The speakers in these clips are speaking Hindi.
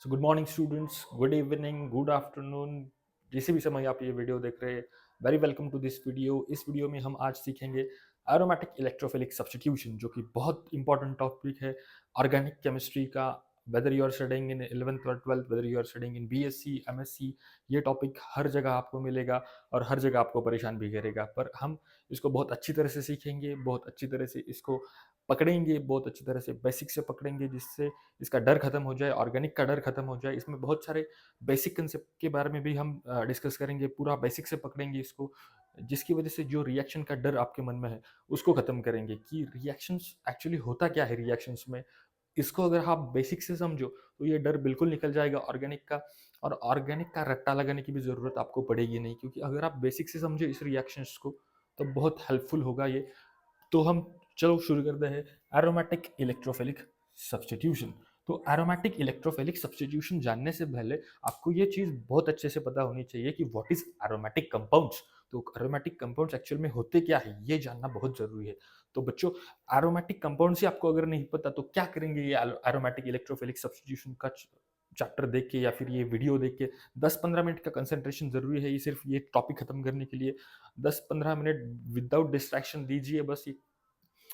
सो good morning students, good evening, good afternoon, जिस भी समय आप ये वीडियो देख रहे हैं, very welcome to this video. इस वीडियो में हम आज सीखेंगे एरोमेटिक इलेक्ट्रोफिलिक सब्स्टिट्यूशन, जो कि बहुत इंपॉर्टेंट टॉपिक है ऑर्गेनिक केमिस्ट्री का। Whether you are studying in 11th और 12th, whether you are studying in BSc, MSc, ये टॉपिक हर जगह आपको मिलेगा और हर जगह आपको परेशान भी करेगा। पर हम इसको बहुत अच्छी तरह से सीखेंगे, बहुत अच्छी तरह से इसको पकड़ेंगे, बहुत अच्छी तरह से बेसिक से पकड़ेंगे, जिससे इसका डर खत्म हो जाए, ऑर्गेनिक का डर खत्म हो जाए। इसमें बहुत सारे बेसिक कंसेप्ट के बारे में भी हम डिस्कस करेंगे, पूरा बेसिक से पकड़ेंगे इसको, जिसकी वजह से जो रिएक्शन का डर आपके मन में है उसको खत्म करेंगे कि रिएक्शंस एक्चुअली होता क्या है रिएक्शंस में। इसको अगर आप बेसिक से समझो तो ये डर बिल्कुल निकल जाएगा ऑर्गेनिक का, और ऑर्गेनिक का रट्टा लगाने की भी ज़रूरत आपको पड़ेगी नहीं, क्योंकि अगर आप बेसिक से समझे इस रिएक्शंस को तो बहुत हेल्पफुल होगा ये। तो हम चलो शुरू करते हैं एरोमेटिक इलेक्ट्रोफिलिक सब्स्टिट्यूशन। तो एरोमेटिक इलेक्ट्रोफिलिक सब्स्टिट्यूशन जानने से पहले आपको ये चीज़ बहुत अच्छे से पता होनी चाहिए कि व्हाट इज एरोमेटिक कंपाउंड्स। तो एरोमेटिक कंपाउंड्स एक्चुअल में होते क्या है ये जानना बहुत जरूरी है। तो बच्चों, एरोमेटिक कंपाउंड्स ही आपको अगर नहीं पता तो क्या करेंगे ये एरोमेटिक इलेक्ट्रोफिलिक सब्स्टिट्यूशन का चैप्टर देख के या फिर ये वीडियो देख के। 10-15 मिनट का कंसंट्रेशन जरूरी है ये सिर्फ ये टॉपिक खत्म करने के लिए। 10-15 मिनट विदाउट डिस्ट्रैक्शन दीजिए, बस ये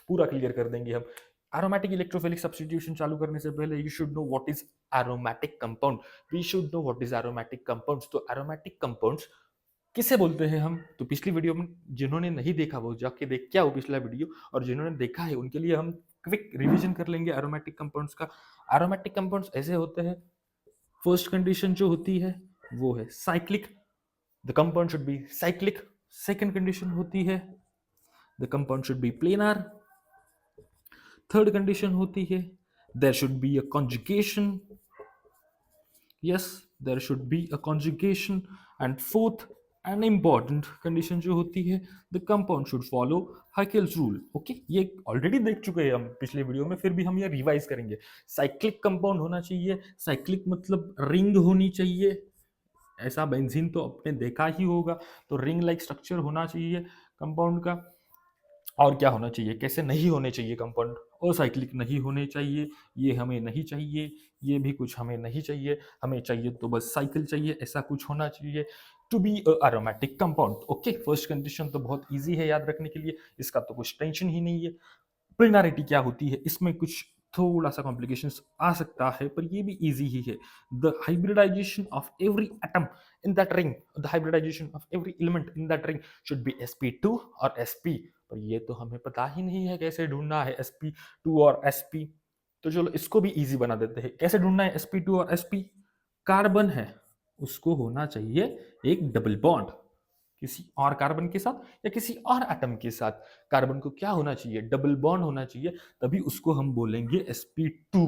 पूरा क्लियर कर देंगे हम। एरोमेटिक इलेक्ट्रोफिलिक सब्स्टिट्यूशन चालू करने से पहले you should know what is aromatic compound. We should know what is aromatic compounds. तो एरोमेटिक कंपाउंड्स किसे बोलते हैं हम? तो पिछली वीडियो में जिन्होंने नहीं देखा वो जाके देख के आओ पिछला वीडियो, और जिन्होंने देखा है उनके लिए हम क्विक रिवीजन कर लेंगे एरोमेटिक कंपाउंड्स का। एरोमेटिक कंपाउंड्स ऐसे होते हैं, फर्स्ट कंडीशन जो होती है वो है cyclic, the compound should be cyclic. Second condition होती है the compound should be planar. Third condition होती है there should be a conjugation, yes there should be a conjugation. And fourth and important condition जो होती है the compound should follow Huckel's rule. Okay, ये ऑलरेडी देख चुके हैं हम पिछले वीडियो में, फिर भी हम ये रिवाइज करेंगे। साइक्लिक कंपाउंड होना चाहिए, साइक्लिक मतलब रिंग होनी चाहिए, ऐसा बेंजीन तो आपने देखा ही होगा। तो रिंग लाइक स्ट्रक्चर होना चाहिए कंपाउंड का। और क्या होना चाहिए, कैसे नहीं होने चाहिए कंपाउंड? असाइक्लिक नहीं होने चाहिए, ये हमें नहीं चाहिए, ये भी कुछ हमें नहीं चाहिए, हमें चाहिए तो बस साइकिल चाहिए, ऐसा कुछ होना चाहिए to be aromatic compound. Okay, first condition तो बहुत इजी है याद रखने के लिए, इसका तो कुछ टेंशन ही नहीं है। प्लिनारिटी क्या होती है, इसमें कुछ थोड़ा सा कॉम्प्लिकेशंस आ सकता है, पर ये भी इजी ही है। The hybridization of every atom in that ring, the hybridization of every element in that ring should be sp2 और sp। पर ये तो हमें पता ही नहीं है कैसे ढूंढना है sp2 और sp। तो चलो इसको भी इजी बना देते हैं। कैसे ढूंढना है sp2 और sp? कार्बन है, उसको होना चाहिए एक डबल बॉन्ड किसी और कार्बन के साथ या किसी और एटम के साथ। कार्बन को क्या होना चाहिए? डबल बॉन्ड होना चाहिए, तभी उसको हम बोलेंगे sp2।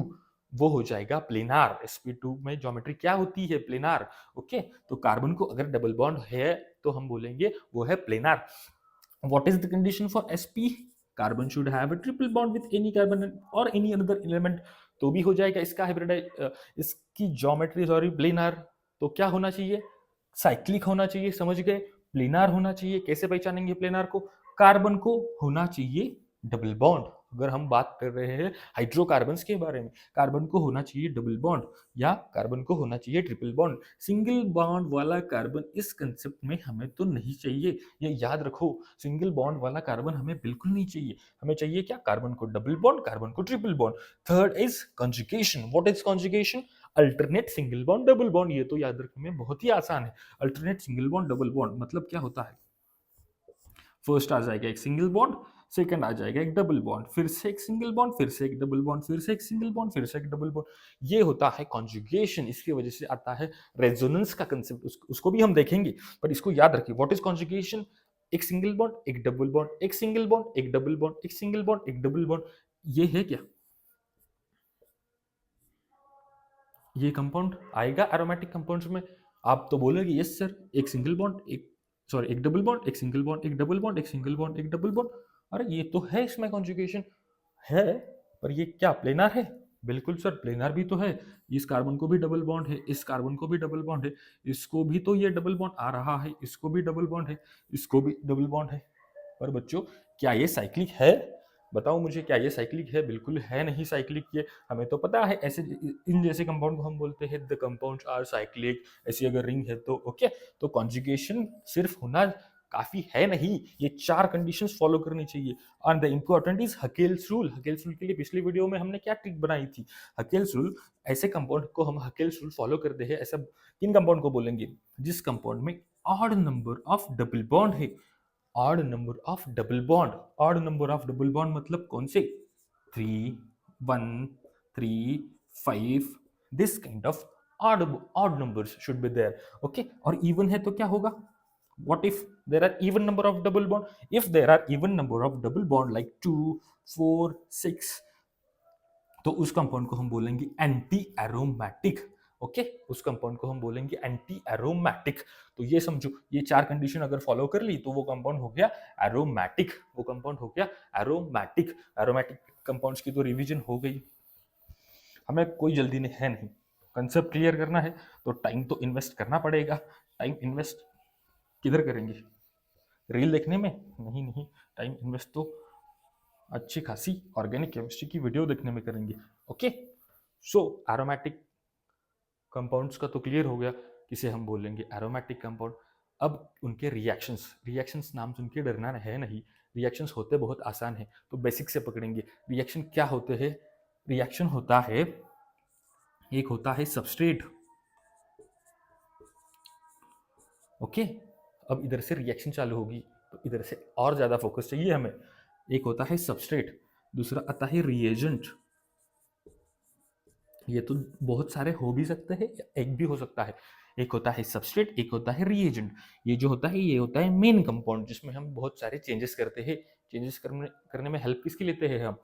वो हो जाएगा प्लेनार। sp2 में ज्योमेट्री क्या होती है? प्लेनार। ओके, तो कार्बन को अगर डबल बॉन्ड है तो हम बोलेंगे वो है planar. What is the condition for sp? Carbon should have a triple bond with any carbon और एनी अनदर एलिमेंट, तो भी हो जाएगा इसका हाइब्रिडाइज, इसकी ज्योमेट्री सॉरी प्लेनार। तो क्या होना चाहिए? साइक्लिक होना चाहिए, समझ गए? प्लेनार होना चाहिए। कैसे पहचानेंगे प्लेनार को? कार्बन को होना चाहिए डबल बॉन्ड। अगर हम बात कर रहे हैं हाइड्रोकार्बन्स के बारे में, कार्बन को होना चाहिए डबल बॉन्ड या कार्बन को होना चाहिए ट्रिपल बॉन्ड। सिंगल बॉन्ड वाला कार्बन इस कंसेप्ट में हमें तो नहीं चाहिए, ये याद रखो। सिंगल बॉन्ड वाला कार्बन हमें बिल्कुल नहीं चाहिए। हमें चाहिए क्या? कार्बन को डबल बॉन्ड, कार्बन को triple bond. Third is conjugation. What is conjugation? Alternate single bond double bond. ये तो याद रखने में बहुत ही आसान है। Alternate single bond double bond मतलब क्या होता है? फर्स्ट आ जाएगा एक सिंगल बॉन्ड, सेकंड आ जाएगा एक डबल बॉन्ड, फिर से एक सिंगल बॉन्ड, फिर से एक डबल बॉन्ड, फिर से एक सिंगल बॉन्ड, फिर से एक डबल बॉन्ड। ये होता है कॉन्जुगेशन। इसकी वजह से आता है रेजोनेंस का कंसेप्ट, उसको भी हम देखेंगे, पर इसको याद रखिए। What is conjugation? एक सिंगल बॉन्ड, एक डबल बॉन्ड, एक सिंगल बॉन्ड, एक डबल बॉन्ड, एक सिंगल बॉन्ड, एक डबल बॉन्ड। ये है क्या? ये कंपाउंड आएगा एरोमेटिक कंपाउंड्स में। आप तो बोलोगे यस सर, एक सिंगल बॉन्ड, एक सॉरी एक डबल बॉन्ड, एक सिंगल बॉन्ड, एक डबल बॉन्ड, एक सिंगल बॉन्ड, एक डबल बॉन्ड। अरे ये तो है इसमें कॉन्जुगेशन है, पर ये क्या प्लेनर है? बिल्कुल सर, प्लेनर भी तो है। इस कार्बन को भी डबल बॉन्ड है, इस कार्बन को भी डबल बॉन्ड है, इसको भी तो ये डबल बॉन्ड आ रहा है, इसको भी डबल बॉन्ड है, इसको भी डबल बॉन्ड है। पर बच्चों, क्या ये साइक्लिक है? बताओ मुझे, क्या ये साइक्लिक है? बिल्कुल है नहीं साइक्लिक ये, हमें तो पता है। ऐसे इन जैसे कंपाउंड को हम बोलते हैं द कंपाउंड्स आर साइक्लिक। ऐसी अगर रिंग है तो ओके। तो कॉन्जुगेशन सिर्फ होना काफी है नहीं, ये 4 कंडीशंस फॉलो करनी चाहिए। And the important is Huckel's rule. Huckel's rule के लिए पिछली वीडियो में हमने क्या ट्रिक बनाई थी? हकेल्स रूल, ऐसे कंपाउंड को हम हकेल्स रूल फॉलो करते हैं। ऐसा किन कंपाउंड को बोलेंगे? जिस कंपाउंड में odd number of double bond है। Odd number of double bond, odd number of double bond मतलब कौन से? 3, 1, 3, 5, this kind of odd numbers should be there. Okay. और इवन है तो क्या होगा? What if there are even number of double bond? If there are even number of double bond like 2, 4, 6, तो उस कंपाउंड को हम बोलेंगे एंटी एरोमेटिक। ओके, उस कंपाउंड को हम बोलेंगे एंटी एरोमेटिक। तो ये समझो, ये 4 कंडीशन अगर फॉलो कर ली तो वो कंपाउंड हो गया एरोमेटिक। वो कंपाउंड हो गया एरोमेटिक। एरोमेटिक कंपाउंड्स की तो रिवीजन हो गई, हमें कोई जल्दी नहीं है नहीं। कंसेप्ट क्लियर करना है तो टाइम तो इन्वेस्ट करना पड़ेगा। टाइम इन्वेस्ट किधर करेंगे? रील देखने में? नहीं नहीं, टाइम इन्वेस्ट तो अच्छी खासी ऑर्गेनिक केमिस्ट्री की वीडियो देखने में करेंगे। ओके। सो एरोमेटिक कंपाउंड्स का तो क्लियर हो गया, किसे हम बोलेंगे एरोमेटिक कंपाउंड। अब उनके रिएक्शंस, रिएक्शंस नाम सुन के डरना है नहीं, रिएक्शंस होते बहुत आसान है। तो बेसिक से पकड़ेंगे। रिएक्शन क्या होते हैं? रिएक्शन होता है, एक होता है सबस्ट्रेट। ओके। अब इधर से रिएक्शन चालू होगी तो इधर से और ज़्यादा फोकस चाहिए हमें। एक होता है सबस्ट्रेट, दूसरा आता है रिएजेंट। ये तो बहुत सारे हो भी सकते हैं, एक भी हो सकता है। एक होता है सबस्ट्रेट, एक होता है रिएजेंट। ये जो होता है ये होता है मेन कंपाउंड, जिसमें हम बहुत सारे चेंजेस करते हैं। चेंजेस करने में हेल्प किसकी लेते हैं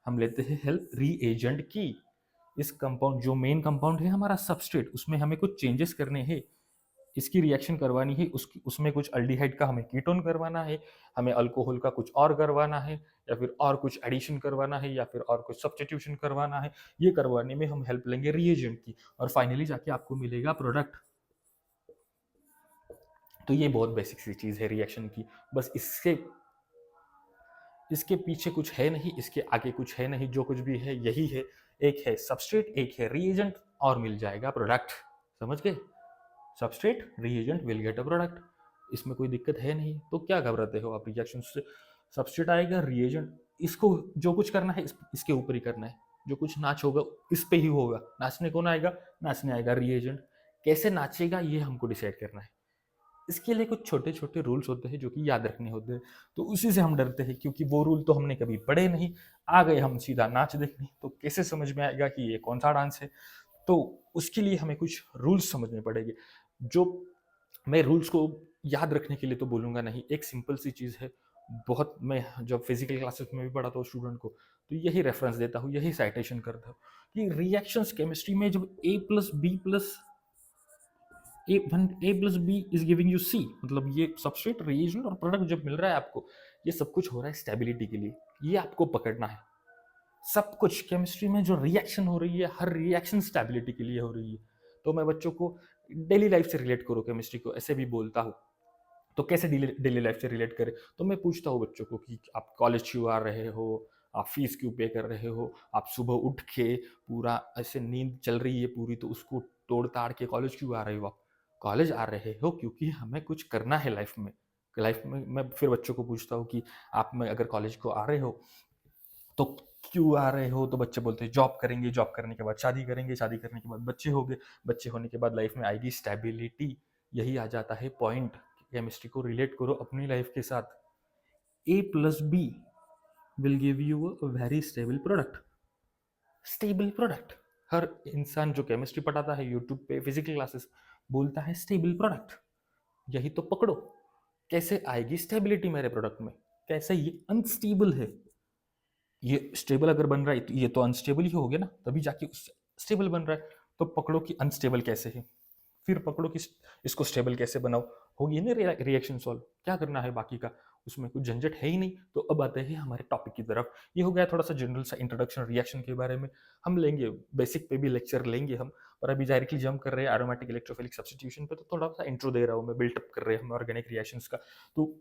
हम लेते हैं हेल्प रिएजेंट की। इस कंपाउंड, जो मेन कंपाउंड है हमारा सबस्ट्रेट, उसमें हमें कुछ चेंजेस करने हैं, इसकी रिएक्शन करवानी है, उसमें कुछ अल्डिहाइड का हमें कीटोन करवाना है, हमें अल्कोहल का कुछ और करवाना है, या फिर और कुछ एडिशन करवाना है, या फिर और कुछ सब्स्टिट्यूशन करवाना है। ये करवाने में हम हेल्प लेंगे रिएजेंट की, और फाइनली जाके आपको मिलेगा प्रोडक्ट। तो ये बहुत बेसिक सी चीज़ है रिएक्शन की। बस इसके पीछे कुछ है नहीं, इसके आगे कुछ है नहीं, जो कुछ भी है यही है। एक है सबस्ट्रेट, एक है रिएजेंट, और मिल जाएगा प्रोडक्ट। समझ गए? Substrate, reagent, will get a product. इसमें कोई दिक्कत है नहीं, तो क्या घबराते हो आप रिएक्शन से? सबस्ट्रेट आएगा, रिएजेंट, इसको जो कुछ करना है इसके ऊपर ही करना है। जो कुछ नाच होगा इस पे ही होगा। नाचने कौन आएगा? नाचने आएगा रिएजेंट। कैसे नाचेगा ये हमको डिसाइड करना है। इसके लिए कुछ छोटे छोटे रूल्स होते हैं जो कि याद रखने होते हैं। तो उसी से हम डरते हैं, क्योंकि वो रूल तो हमने कभी पढ़े नहीं। आ गए हम सीधा नाच देखने, तो कैसे समझ में आएगा कि ये कौन सा डांस है? तो उसके लिए हमें कुछ रूल्स समझने पड़ेंगे। जो मैं रूल्स को याद रखने के लिए तो बोलूँगा नहीं, एक सिंपल सी चीज़ है। बहुत, मैं जब फिजिकल क्लासेस में भी पढ़ाता हूँ स्टूडेंट को, तो यही रेफरेंस देता हूँ, यही साइटेशन करता हूँ कि रिएक्शंस केमिस्ट्री में जब a plus b is giving you c, मतलब ये सबस्ट्रेट, रिएजेंट और प्रोडक्ट जब मिल रहा है आपको, ये सब कुछ हो रहा है स्टेबिलिटी के लिए। ये आपको पकड़ना है। सब कुछ केमिस्ट्री में जो रिएक्शन हो रही है, हर रिएक्शन स्टेबिलिटी के लिए हो रही है। तो मैं बच्चों को डेली लाइफ से रिलेट करो केमिस्ट्री को, ऐसे भी बोलता हूँ। तो कैसे डेली लाइफ से रिलेट करें? तो मैं पूछता हूँ बच्चों को कि आप कॉलेज क्यों आ रहे हो, आप फीस क्यों पे कर रहे हो, आप सुबह उठ के पूरा ऐसे नींद चल रही है पूरी, तो उसको तोड़ ताड़ के कॉलेज क्यों आ रहे हो? आप कॉलेज आ रहे हो क्योंकि हमें कुछ करना है लाइफ में। लाइफ में मैं फिर बच्चों को पूछता हूँ कि आप में अगर कॉलेज को आ रहे हो तो क्यों आ रहे हो? तो बच्चे बोलते हैं जॉब करेंगे, जॉब करने के बाद शादी करेंगे, शादी करने के बाद बच्चे होंगे, बच्चे होने के बाद लाइफ में आएगी स्टेबिलिटी। यही आ जाता है पॉइंट। केमिस्ट्री को रिलेट करो अपनी लाइफ के साथ। A plus b will give you a very stable product. Stable product, हर इंसान जो केमिस्ट्री पढ़ाता है यूट्यूब पे फिजिकल क्लासेस, बोलता है स्टेबल प्रोडक्ट। यही तो पकड़ो। कैसे आएगी स्टेबिलिटी मेरे प्रोडक्ट में? कैसे? ये अनस्टेबल है। ये स्टेबल अगर बन रहा है तो ये तो अनस्टेबल ही हो गया ना, तभी जाके स्टेबल बन रहा है। तो पकड़ो कि अनस्टेबल कैसे है, फिर पकड़ो कि इसको स्टेबल कैसे बनाओ। होगी ना रिएक्शन सॉल्व। क्या करना है बाकी का? उसमें कुछ झंझट है ही नहीं। तो अब आते हैं हमारे टॉपिक की तरफ। ये हो गया थोड़ा सा जनरल सा इंट्रोडक्शन रिएक्शन के बारे में। हम लेंगे बेसिक पे भी लेक्चर लेंगे हम, और अभी डायरेक्टली जंप कर रहे हैं एरोमेटिक इलेक्ट्रोफिलिक सब्स्टिट्यूशन पे। तो थोड़ा सा इंट्रो दे रहा हूँ मैं, बिल्टअप कर रहे हैं हम ऑर्गेनिक रिएक्शंस का। तो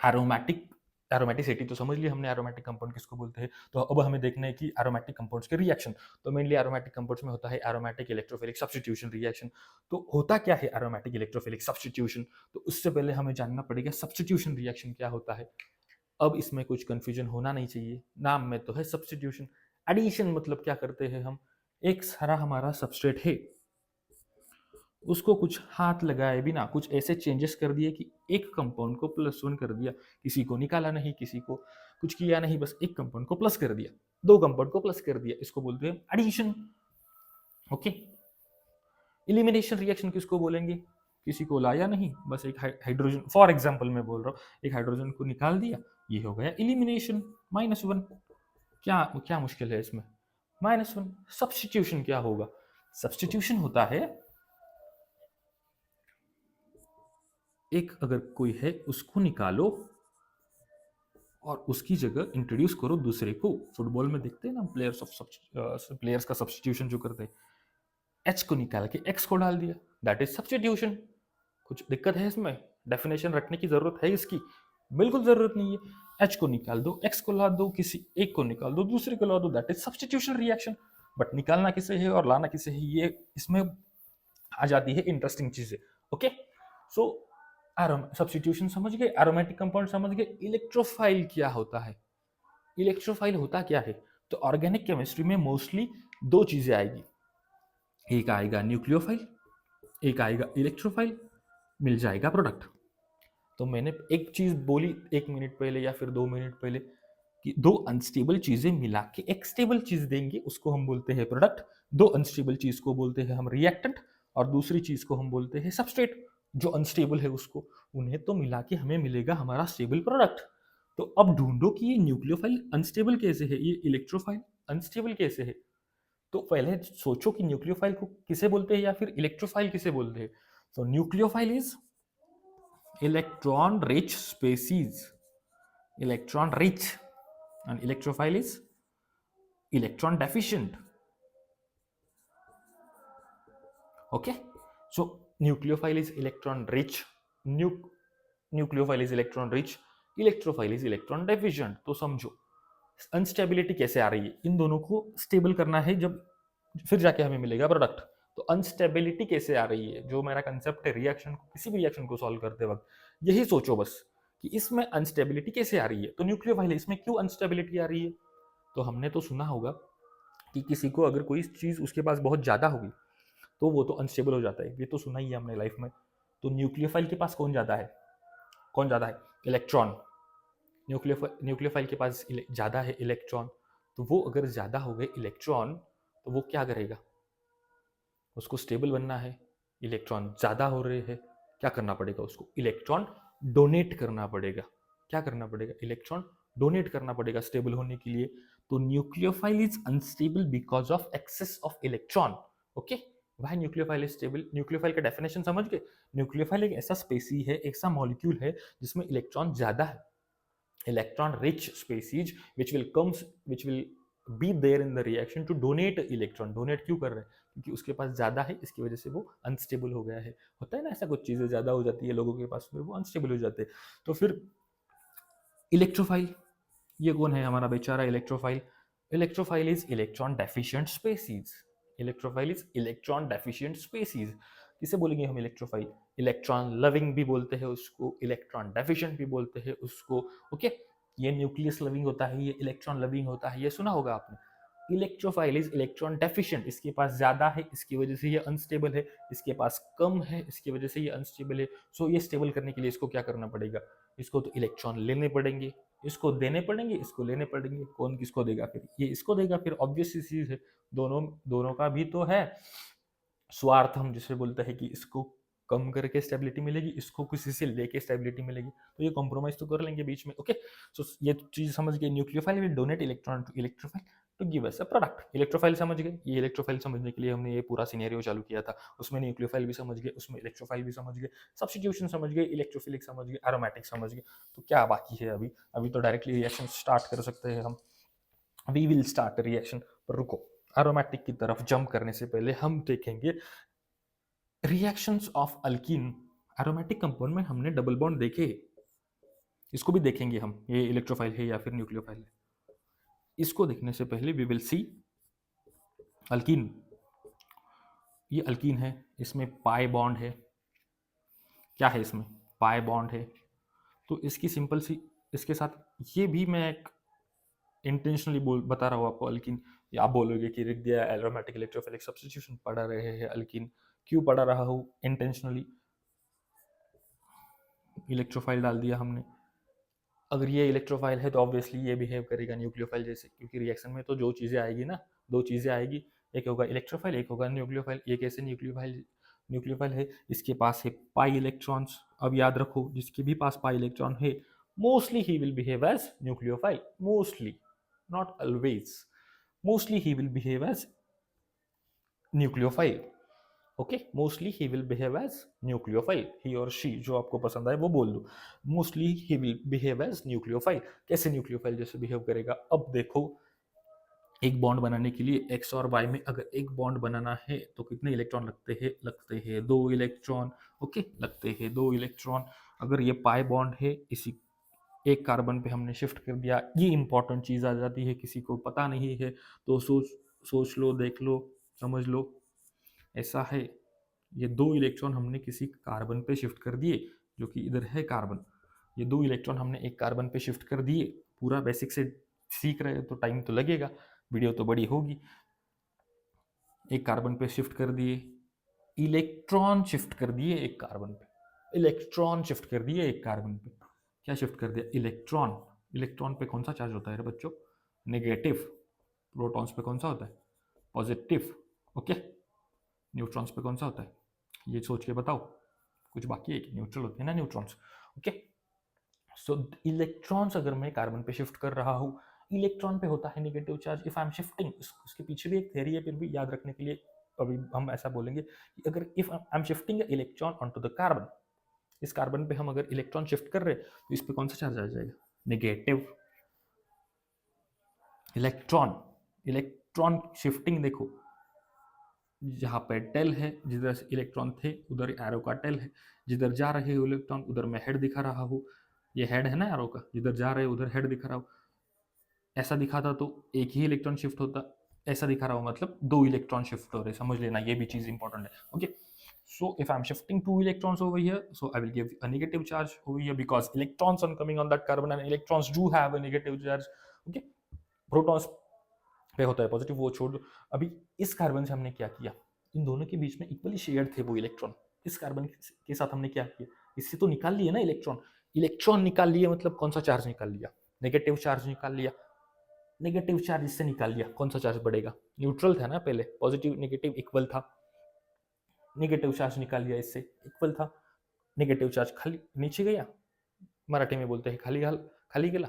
एरोमेटिक एरोमेटिसिटी तो समझ लिया हमने एरोमेटिक कंपाउंड किसको बोलते हैं। तो अब हमें देखना है कि एरोमेटिक कंपाउंड्स के रिएक्शन। तो मेनली एरोमेटिक कंपाउंड्स में होता है एरोमेटिक इलेक्ट्रोफिलिक सब्स्टिट्यूशन रिएक्शन। तो होता क्या है एरोमेटिक इलेक्ट्रोफिलिक सब्स्टिट्यूशन? तो उससे पहले हमें जानना पड़ेगा सब्स्टिट्यूशन रिएक्शन क्या होता है। अब इसमें कुछ कंफ्यूजन होना नहीं चाहिए, नाम में तो है सब्स्टिट्यूशन। एडिशन मतलब क्या करते हैं हम, एक सारा हमारा सबस्ट्रेट है, उसको कुछ हाथ लगाए बिना कुछ ऐसे चेंजेस कर दिए कि एक कंपाउंड को +1 कर दिया, किसी को निकाला नहीं, किसी को कुछ किया नहीं, बस एक कंपाउंड को प्लस कर दिया, दो कंपाउंड को प्लस कर दिया, इसको बोलते हैं एडिशन। ओके। इलिमिनेशन रिएक्शन किसको बोलेंगे, किसी को लाया नहीं, बस एक हाइड्रोजन, फॉर एग्जाम्पल मैं बोल रहा हूँ, एक हाइड्रोजन को निकाल दिया, ये हो गया इलिमिनेशन, -1। क्या क्या मुश्किल है इसमें, -1। सब्स्टिट्यूशन क्या होगा, सब्स्टिट्यूशन होता है एक अगर कोई है उसको निकालो और उसकी जगह इंट्रोड्यूस करो दूसरे को। फुटबॉल में देखते हैं ना प्लेयर्स का सब्स्टिट्यूशन जो करते हैं, एच को निकाल के एक्स को डाल दिया, दैट इज सब्स्टिट्यूशन। कुछ दिक्कत है इसमें, डेफिनेशन रखने की जरूरत है इसकी, बिल्कुल जरूरत नहीं है। एच को निकाल दो, एक्स को ला दो, किसी एक को निकाल दो, दूसरे को ला दो, that is substitution reaction. But निकालना किसे है और लाना किसे है, ये इसमें आ जाती है इंटरेस्टिंग चीजें। ओके, सो सब्स्टिट्यूशन समझ गए, एरोमेटिक कंपाउंड समझ गए। इलेक्ट्रोफाइल क्या होता है, इलेक्ट्रोफाइल होता क्या है? तो ऑर्गेनिक केमिस्ट्री में मोस्टली दो चीजें आएगी, एक आएगा न्यूक्लियोफाइल, एक आएगा इलेक्ट्रोफाइल, मिल जाएगा प्रोडक्ट। तो मैंने एक चीज बोली 1 मिनट पहले या फिर 2 मिनट पहले कि दो अनस्टेबल चीजें मिला के एक स्टेबल चीज देंगे, उसको हम बोलते हैं प्रोडक्ट। दो अनस्टेबल चीज को बोलते हैं हम रिएक्टेंट, और दूसरी चीज को हम बोलते हैं सबस्ट्रेट। जो अनस्टेबल है उसको, उन्हें तो मिला के हमें मिलेगा हमारा स्टेबल प्रोडक्ट। तो अब ढूंढो कि ये न्यूक्लियोफाइल अनस्टेबल कैसे है, ये इलेक्ट्रोफाइल अनस्टेबल कैसे है। तो पहले सोचो कि न्यूक्लियोफाइल को किसे बोलते हैं या फिर इलेक्ट्रोफाइल किसे बोलते हैं। तो nucleophile is electron rich species, electron rich, and electrophile is electron deficient. Okay, so nucleophile is electron rich, nucleophile is electron rich, electrophile is electron deficient। तो समझो अनस्टेबिलिटी कैसे आ रही है, इन दोनों को स्टेबल करना है जब फिर जाके हमें मिलेगा प्रोडक्ट। तो अनस्टेबिलिटी कैसे आ रही है, जो मेरा कंसेप्ट है रिएक्शन को, किसी भी रिएक्शन को सॉल्व करते वक्त यही सोचो बस कि इसमें अनस्टेबिलिटी कैसे आ रही है। तो न्यूक्लियोफाइल इसमें क्यों अनस्टेबिलिटी आ रही है, तो हमने तो सुना होगा कि किसी को अगर कोई चीज उसके पास बहुत ज्यादा होगी तो वो तो अनस्टेबल हो जाता है, ये तो सुना ही है हमने लाइफ में। तो न्यूक्लियोफाइल के पास कौन ज्यादा है, कौन ज्यादा है, इलेक्ट्रॉन। न्यूक्लियोफाइल के पास ज्यादा है इलेक्ट्रॉन, तो वो अगर ज्यादा हो गए इलेक्ट्रॉन तो वो क्या करेगा, उसको स्टेबल बनना है, इलेक्ट्रॉन ज्यादा हो रहे हैं, क्या करना पड़ेगा उसको, इलेक्ट्रॉन डोनेट करना पड़ेगा। क्या करना पड़ेगा, इलेक्ट्रॉन डोनेट करना पड़ेगा स्टेबल होने के लिए। तो nucleophile is unstable because of excess of electron. Okay, why nucleophile is stable, nucleophile का डेफिनेशन समझ गए। न्यूक्लियोफाइल एक ऐसा स्पेसी है, एक ऐसा मॉलिक्यूल है जिसमें इलेक्ट्रॉन ज्यादा है, electron rich species which will be there in the reaction to donate electron। donate क्यों कर रहे हैं, क्योंकि उसके पास ज्यादा है, इसकी वजह से वो अनस्टेबल हो गया है। होता है ना ऐसा, कुछ चीजें ज्यादा हो जाती है लोगों के पास, फिर वो अनस्टेबल हो जाते हैं। तो फिर इलेक्ट्रोफाइल, ये कौन है हमारा बेचारा electrophile, electrophile is electron deficient species, electrophile is electron deficient species. किसे बोलेंगे हम इलेक्ट्रोफाइल, इलेक्ट्रॉन लविंग भी बोलते हैं उसको, इलेक्ट्रॉन डेफिशिएंट भी बोलते हैं उसको। ओके, ये न्यूक्लियस लविंग होता है, ये इलेक्ट्रॉन लविंग होता है, ये सुना होगा आपने। इलेक्ट्रोफाइल इज इलेक्ट्रॉन डेफिशिएंट, इसके पास ज्यादा है, इसकी वजह से ये अनस्टेबल है, इसके पास कम है, इसकी वजह से ये अनस्टेबल है। सो ये स्टेबल करने के लिए इसको क्या करना पड़ेगा, इसको तो इलेक्ट्रॉन लेने पड़ेंगे, इसको देने पड़ेंगे, इसको लेने पड़ेंगे। कौन किसको देगा, फिर ये इसको देगा, फिर ऑब्वियस सी चीज है, दोनों दोनों का भी तो है स्वार्थ, हम जिसे बोलते हैं कि इसको कम करके स्टेबिलिटी मिलेगी, इसको किसी से लेके स्टेबिलिटी मिलेगी, तो ये कॉम्प्रोमाइज तो कर लेंगे बीच में। ओके, सो ये चीज समझ गए, nucleophile will donate electron to electrophile to give us a product. Electrophile समझ गए, ये इलेक्ट्रोफाइल समझने के लिए हमने ये पूरा सिनेरियो चालू किया था, उसमें न्यूक्लियोफाइल भी समझ गए, उसमें इलेक्ट्रोफाइल भी समझ गए, सब्स्टिट्यूशन समझ गए, इलेक्ट्रोफिलिक समझ गए, एरोमेटिक समझ गए। तो क्या बाकी है अभी, अभी तो डायरेक्टली रिएक्शन स्टार्ट कर सकते हैं हम, वी विल स्टार्ट रिएक्शन। पर रुको, एरोमेटिक की तरफ जंप करने से पहले हम देखेंगे reactions of alkyne. Aromatic compound में हमने डबल बॉन्ड देखे, इसको भी देखेंगे हम, ये इलेक्ट्रोफाइल है या फिर न्यूक्लियोफाइल है। इसको देखने से पहले वी विल सी अल्कीन। ये अल्कीन है, इसमें पाई बॉन्ड है। क्या है इसमें? पाई बॉन्ड है। तो इसकी सिंपल सी, इसके साथ ये भी मैं एक इंटेंशनली बोल बता रहा हूँ आपको अल्कीन। या आप बोलोगे कि रिक दिया एरोमेटिक इलेक्ट्रोफिलिक सब्स्टिट्यूशन पढ़ा रहे हैं अल्कीन। क्यों पढ़ा रहा हूँ? इंटेंशनली इलेक्ट्रोफाइल डाल दिया हमने। अगर ये इलेक्ट्रोफाइल है तो ऑब्वियसली ये बिहेव करेगा न्यूक्लियोफाइल जैसे, क्योंकि रिएक्शन में तो जो चीज़ें आएगी ना, दो चीज़ें आएगी, एक होगा इलेक्ट्रोफाइल, एक होगा न्यूक्लियोफाइल। ये कैसे न्यूक्लियोफाइल न्यूक्लियोफाइल है? इसके पास है पाई इलेक्ट्रॉन्स। अब याद रखो, जिसके भी पास पाई इलेक्ट्रॉन है mostly he will behave as nucleophile. Mostly, not always, mostly he will behave as nucleophile. Okay, mostly he will behave as nucleophile. He और शी जो आपको पसंद आए वो बोल दो। Mostly he will behave as nucleophile. कैसे न्यूक्लियोफाइल जैसे बिहेव करेगा? अब देखो, एक बॉन्ड बनाने के लिए एक्स और वाई में अगर एक बॉन्ड बनाना है तो कितने इलेक्ट्रॉन लगते हैं 2 इलेक्ट्रॉन। ओके, लगते हैं 2 इलेक्ट्रॉन। अगर ये पाई बॉन्ड है, इसी एक कार्बन पे हमने शिफ्ट कर दिया, ये इंपॉर्टेंट चीज़ आ जाती है, किसी को पता नहीं है तो सोच लो, देख लो, समझ लो। ऐसा है, ये 2 इलेक्ट्रॉन हमने किसी कार्बन पे शिफ्ट कर दिए, जो कि इधर है कार्बन। ये 2 इलेक्ट्रॉन हमने एक कार्बन पे शिफ्ट कर दिए। पूरा बेसिक से सीख रहे हैं तो टाइम तो लगेगा, वीडियो तो बड़ी होगी। एक कार्बन पे शिफ्ट कर दिए, इलेक्ट्रॉन शिफ्ट कर दिए एक कार्बन पे, इलेक्ट्रॉन शिफ्ट कर दिए एक कार्बन पे। क्या शिफ्ट कर दिया? इलेक्ट्रॉन। इलेक्ट्रॉन पे कौन सा चार्ज होता है रे बच्चों? नेगेटिव। प्रोटॉन्स पे कौन सा होता है? पॉजिटिव। ओके, न्यूट्रॉन्स पे कौन सा होता है? ये सोच के बताओ, कुछ बाकी है कि न्यूट्रल होते हैं ना न्यूट्रॉन्स। ओके, सो इलेक्ट्रॉन्स अगर मैं कार्बन पे शिफ्ट कर रहा हूँ, इलेक्ट्रॉन पे होता है negative charge. If I am shifting, उसके पीछे भी एक थ्योरी है, फिर भी याद रखने के लिए अभी हम ऐसा बोलेंगे कि अगर if I am shifting electron onto the carbon, इस कार्बन पे हम अगर इलेक्ट्रॉन शिफ्ट कर रहे हैं तो इस पे कौन सा चार्ज आ जाएगा? नेगेटिव। इलेक्ट्रॉन, इलेक्ट्रॉन शिफ्टिंग देखो, जहाँ पे टेल है, जिधर से इलेक्ट्रॉन थे उधर एरो का टेल है, जिधर जा रहे हो इलेक्ट्रॉन उधर मैं हेड दिखा रहा हूँ। ये हेड है ना एरो का, जिधर जा रहे हो उधर हेड दिखा रहा हूँ। ऐसा दिखाता तो एक ही इलेक्ट्रॉन शिफ्ट होता, ऐसा दिखा रहा हूँ मतलब 2 इलेक्ट्रॉन शिफ्ट हो रहे, समझ लेना, ये भी चीज़ इंपॉर्टेंट है। Okay, so if I'm shifting 2 electrons over here, so I will give a negative charge over here because electrons are coming on that carbon and electrons do have a negative charge. Okay, protons पे होता है पॉजिटिव, वो छोड़ दो। अभी इस कार्बन से हमने क्या किया? इन दोनों के बीच में इक्वली शेयर्ड थे वो इलेक्ट्रॉन। इस कार्बन के साथ हमने क्या किया? इससे तो निकाल लिए ना इलेक्ट्रॉन। इलेक्ट्रॉन निकाल लिए मतलब कौन सा चार्ज निकाल लिया? नेगेटिव चार्ज निकाल लिया। नेगेटिव चार्ज इससे निकाल लिया, कौन सा चार्ज बढ़ेगा? न्यूट्रल था ना पहले, पॉजिटिव नेगेटिव इक्वल था। नेगेटिव चार्ज निकाल लिया, इससे इक्वल था। नेगेटिव चार्ज खाली नीचे गया, मराठी में बोलते हैं खाली खाली गेला,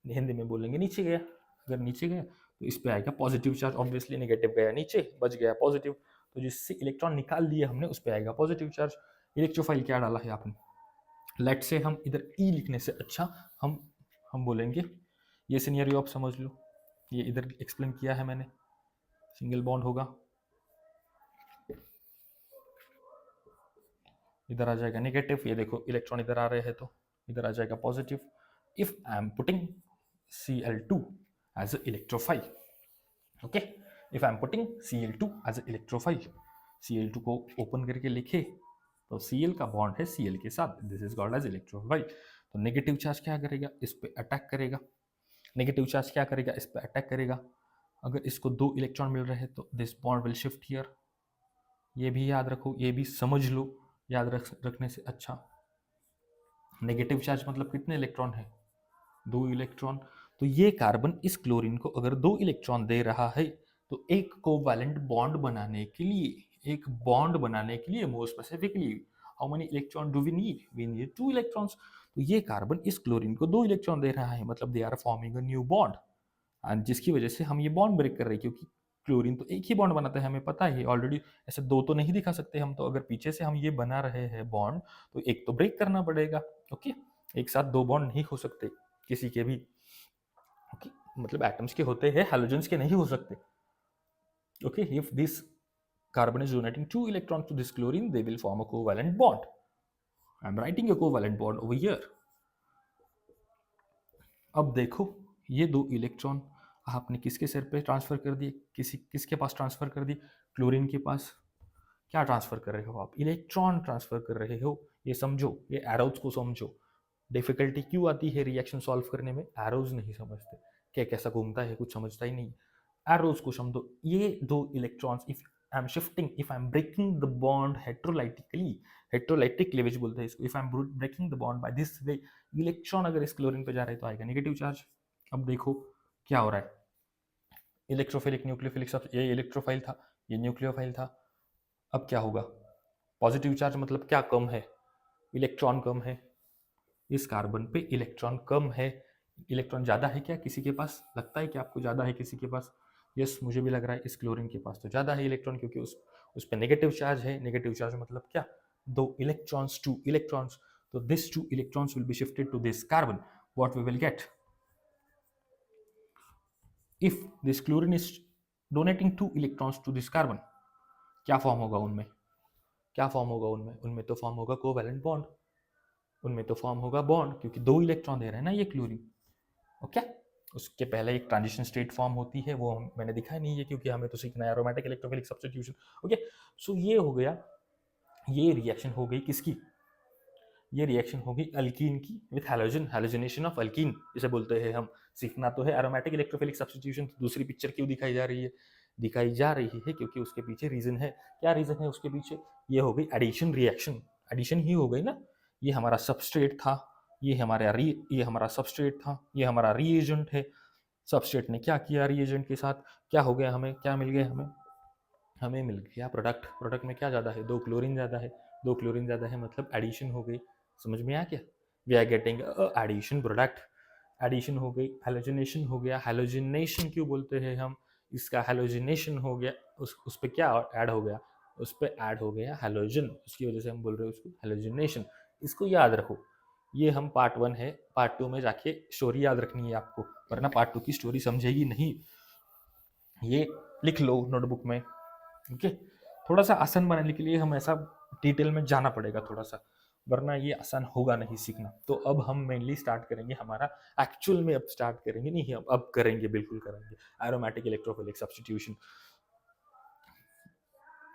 हिंदी में बोलेंगे नीचे गया। अगर नीचे गया तो इस पे आएगा पॉजिटिव चार्ज। ऑब्वियसली नेगेटिव गया नीचे, बच गया पॉजिटिव, तो जिससे इलेक्ट्रॉन निकाल लिए हमने उस पे आएगा पॉजिटिव चार्ज। इलेक्ट्रोफाइल क्या डाला है आपने? लेट से हम इधर ई लिखने से अच्छा हम बोलेंगे, ये सिनेरियो आप समझ लो, ये इधर एक्सप्लेन किया है मैंने। सिंगल बॉन्ड होगा, इधर आ जाएगा नेगेटिव, ये देखो इलेक्ट्रॉन इधर आ रहे हैं तो इधर आ जाएगा positive. If I am putting Cl2 as an electrophile, okay, if I am putting Cl2 as an electrophile, Cl2 को ओपन करके लिखे तो Cl का बॉन्ड है Cl के साथ, this is called as electrophile. तो नेगेटिव चार्ज क्या करेगा? इस पे अटैक करेगा। नेगेटिव चार्ज क्या करेगा? इस पे अटैक करेगा। अगर इसको 2 इलेक्ट्रॉन मिल रहे हैं तो this bond will shift here. ये भी याद रखो, ये भी समझ लो, याद रखने से अच्छा। नेगेटिव चार्ज मतलब कितने इलेक्ट्रॉन है? 2 इलेक्ट्रॉन। तो ये कार्बन इस क्लोरीन को अगर 2 इलेक्ट्रॉन दे रहा है तो एक कोवैलेंट बॉन्ड बनाने के लिए more specifically how many electron do we need 2 electrons. तो ये कार्बन इस क्लोरीन को 2 इलेक्ट्रॉन दे रहा है, मतलब they are forming a new bond, and जिसकी वजह से हम ये बॉन्ड ब्रेक कर रहे हैं, क्योंकि क्लोरीन तो एक ही बॉन्ड बनाता है, हमें पता है ऑलरेडी। ऐसे 2 तो नहीं दिखा सकते हम, तो अगर पीछे से हम ये बना रहे हैं बॉन्ड तो एक तो ब्रेक करना पड़ेगा। ओके, एक साथ 2 बॉन्ड नहीं हो सकते किसी के भी। ओके, मतलब एटम्स के होते हैं, हैलोजेंस के नहीं हो सकते। Okay, if this carbon is donating 2 electrons to this chlorine, they will form a covalent bond. I'm writing a covalent bond over here. अब देखो ये दो इलेक्ट्रॉन आपने किसके सिर पे ट्रांसफर कर दिए, किसके पास ट्रांसफर कर दिए, क्लोरीन के पास। क्या ट्रांसफर कर रहे हो आप, इलेक्ट्रॉन ट्रांसफर कर रहे हो। ये समझो, ये एरोज को समझो। डिफिकल्टी क्यों आती है रिएक्शन सॉल्व करने में, एरोज नहीं समझते, क्या कैसा घूमता है कुछ समझता ही नहीं। एरोज को समझो, ये दो electrons, if I am shifting, if I am breaking the bond heterolytically, heterolytic cleavage बोलते हैं इसको, if I am breaking the bond by this way, electron अगर इस क्लोरीन पे जा रहे हैं तो आएगा नेगेटिव चार्ज। अब देखो क्या हो रहा है, इलेक्ट्रोफिलिक न्यूक्लियोफिलिक सब, ये इलेक्ट्रोफाइल था, ये न्यूक्लियोफाइल था। अब क्या होगा, पॉजिटिव चार्ज मतलब क्या कम है, इलेक्ट्रॉन कम है, इस कार्बन पे इलेक्ट्रॉन कम है। इलेक्ट्रॉन ज़्यादा है क्या किसी के पास, लगता है कि आपको ज़्यादा है किसी के पास। यस मुझे भी लग रहा है इस क्लोरीन के पास तो ज़्यादा है इलेक्ट्रॉन, क्योंकि उस पर नेगेटिव चार्ज है। नेगेटिव चार्ज मतलब क्या, दो इलेक्ट्रॉन्स, टू इलेक्ट्रॉन्स, तो this two electrons will be shifted to this carbon. What we will get, if this chlorine is donating two electrons to this carbon, क्या फॉर्म होगा उनमें, क्या फॉर्म होगा उनमें, उनमें तो फॉर्म होगा कोवैलेंट बॉन्ड, उनमें तो फॉर्म होगा बॉन्ड, क्योंकि दो इलेक्ट्रॉन दे रहे हैं ना ये क्लोरीन। ओके, उसके पहले एक ट्रांजिशन स्टेट फॉर्म होती है, वो मैंने दिखाई नहीं है क्योंकि हमें तो सीखना है एरोमेटिक इलेक्ट्रोफिलिक सब्स्टिट्यूशन। ओके, सो ये हो गया, ये रिएक्शन हो गई किसकी, ये रिएक्शन होगी अल्कीन की with halogen, halogenation of alkyne जिसे बोलते हैं हम। सीखना तो है एरोमेटिक इलेक्ट्रोफिलिक सब्स्टिट्यूशन। दूसरी पिक्चर क्यों दिखाई जा रही है, दिखाई जा रही है क्योंकि उसके पीछे रीजन है। क्या रीजन है उसके पीछे, ये हो गई एडिशन रिएक्शन, एडिशन ही हो गई ना। ये हमारा सबस्ट्रेट था, ये हमारा सबस्ट्रेट था, ये हमारा रीएजेंट है। सबस्ट्रेट ने क्या किया रीएजेंट के साथ, क्या हो गया, हमें क्या मिल गया, हमें मिल गया प्रोडक्ट। प्रोडक्ट में क्या ज़्यादा है, दो क्लोरीन ज़्यादा है, दो क्लोरीन ज़्यादा है मतलब एडिशन हो गई। समझ में आ गया, we are getting addition product. Addition हो गई, हैलोजिनेशन हो गया, हैलोजिनेशन क्यों बोलते हैं हम, इसका हैलोजिनेशन हो गया, उस पर क्या ऐड हो गया, उस पर ऐड हो गया हैलोजन, उसकी वजह से हम बोल रहे हैं उसको हैलोजिनेशन। इसको याद रखो, ये हम पार्ट 1 है, पार्ट 2 में जाके स्टोरी याद रखनी है आपको, वरना पार्ट 2 की स्टोरी समझेगी नहीं। ये लिख लो नोटबुक में। ओके, थोड़ा सा आसान बनाने के लिए हम ऐसा डिटेल में जाना पड़ेगा थोड़ा सा, वरना ये आसान होगा नहीं सीखना। तो अब हम मेनली स्टार्ट करेंगे, हमारा एक्चुअल में अब स्टार्ट करेंगे, नहीं अब करेंगे, बिल्कुल करेंगे aromatic electrophilic substitution.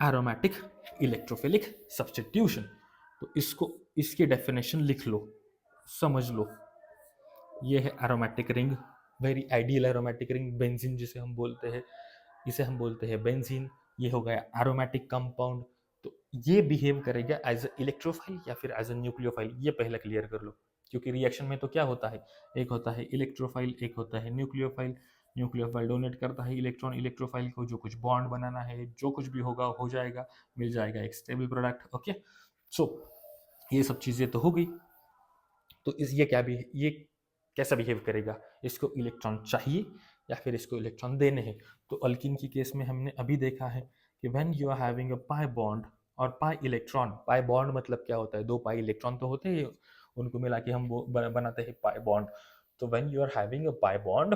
Aromatic electrophilic substitution, तो इसको, इसकी डेफिनेशन लिख लो, समझ लो। ये है aromatic ring, very ideal aromatic ring, benzene जिसे हम बोलते हैं, इसे हम बोलते हैं बेंजीन। ये हो गया एरोमेटिक कंपाउंड। तो ये बिहेव करेगा एज अ इलेक्ट्रोफाइल या फिर एज अ न्यूक्लियोफाइल, ये पहले क्लियर कर लो। क्योंकि रिएक्शन में तो क्या होता है, एक होता है इलेक्ट्रोफाइल, एक होता है न्यूक्लियोफाइल। न्यूक्लियोफाइल डोनेट करता है इलेक्ट्रॉन इलेक्ट्रोफाइल को, जो कुछ बॉन्ड बनाना है, जो कुछ भी होगा हो जाएगा, मिल जाएगा एक स्टेबल प्रोडक्ट। ओके, सो ये सब चीज़ें तो हो गई। तो इस ये क्या भी, ये कैसा बिहेव करेगा, इसको इलेक्ट्रॉन चाहिए या फिर इसको इलेक्ट्रॉन देने हैं। तो अल्किन की केस में हमने अभी देखा है कि when you are having a pi bond और पाई इलेक्ट्रॉन, पाई बॉन्ड मतलब क्या होता है, दो पाई इलेक्ट्रॉन तो होते हैं, उनको मिला के हम वो बनाते हैं पाई बॉन्ड। तो when you are having a pi bond,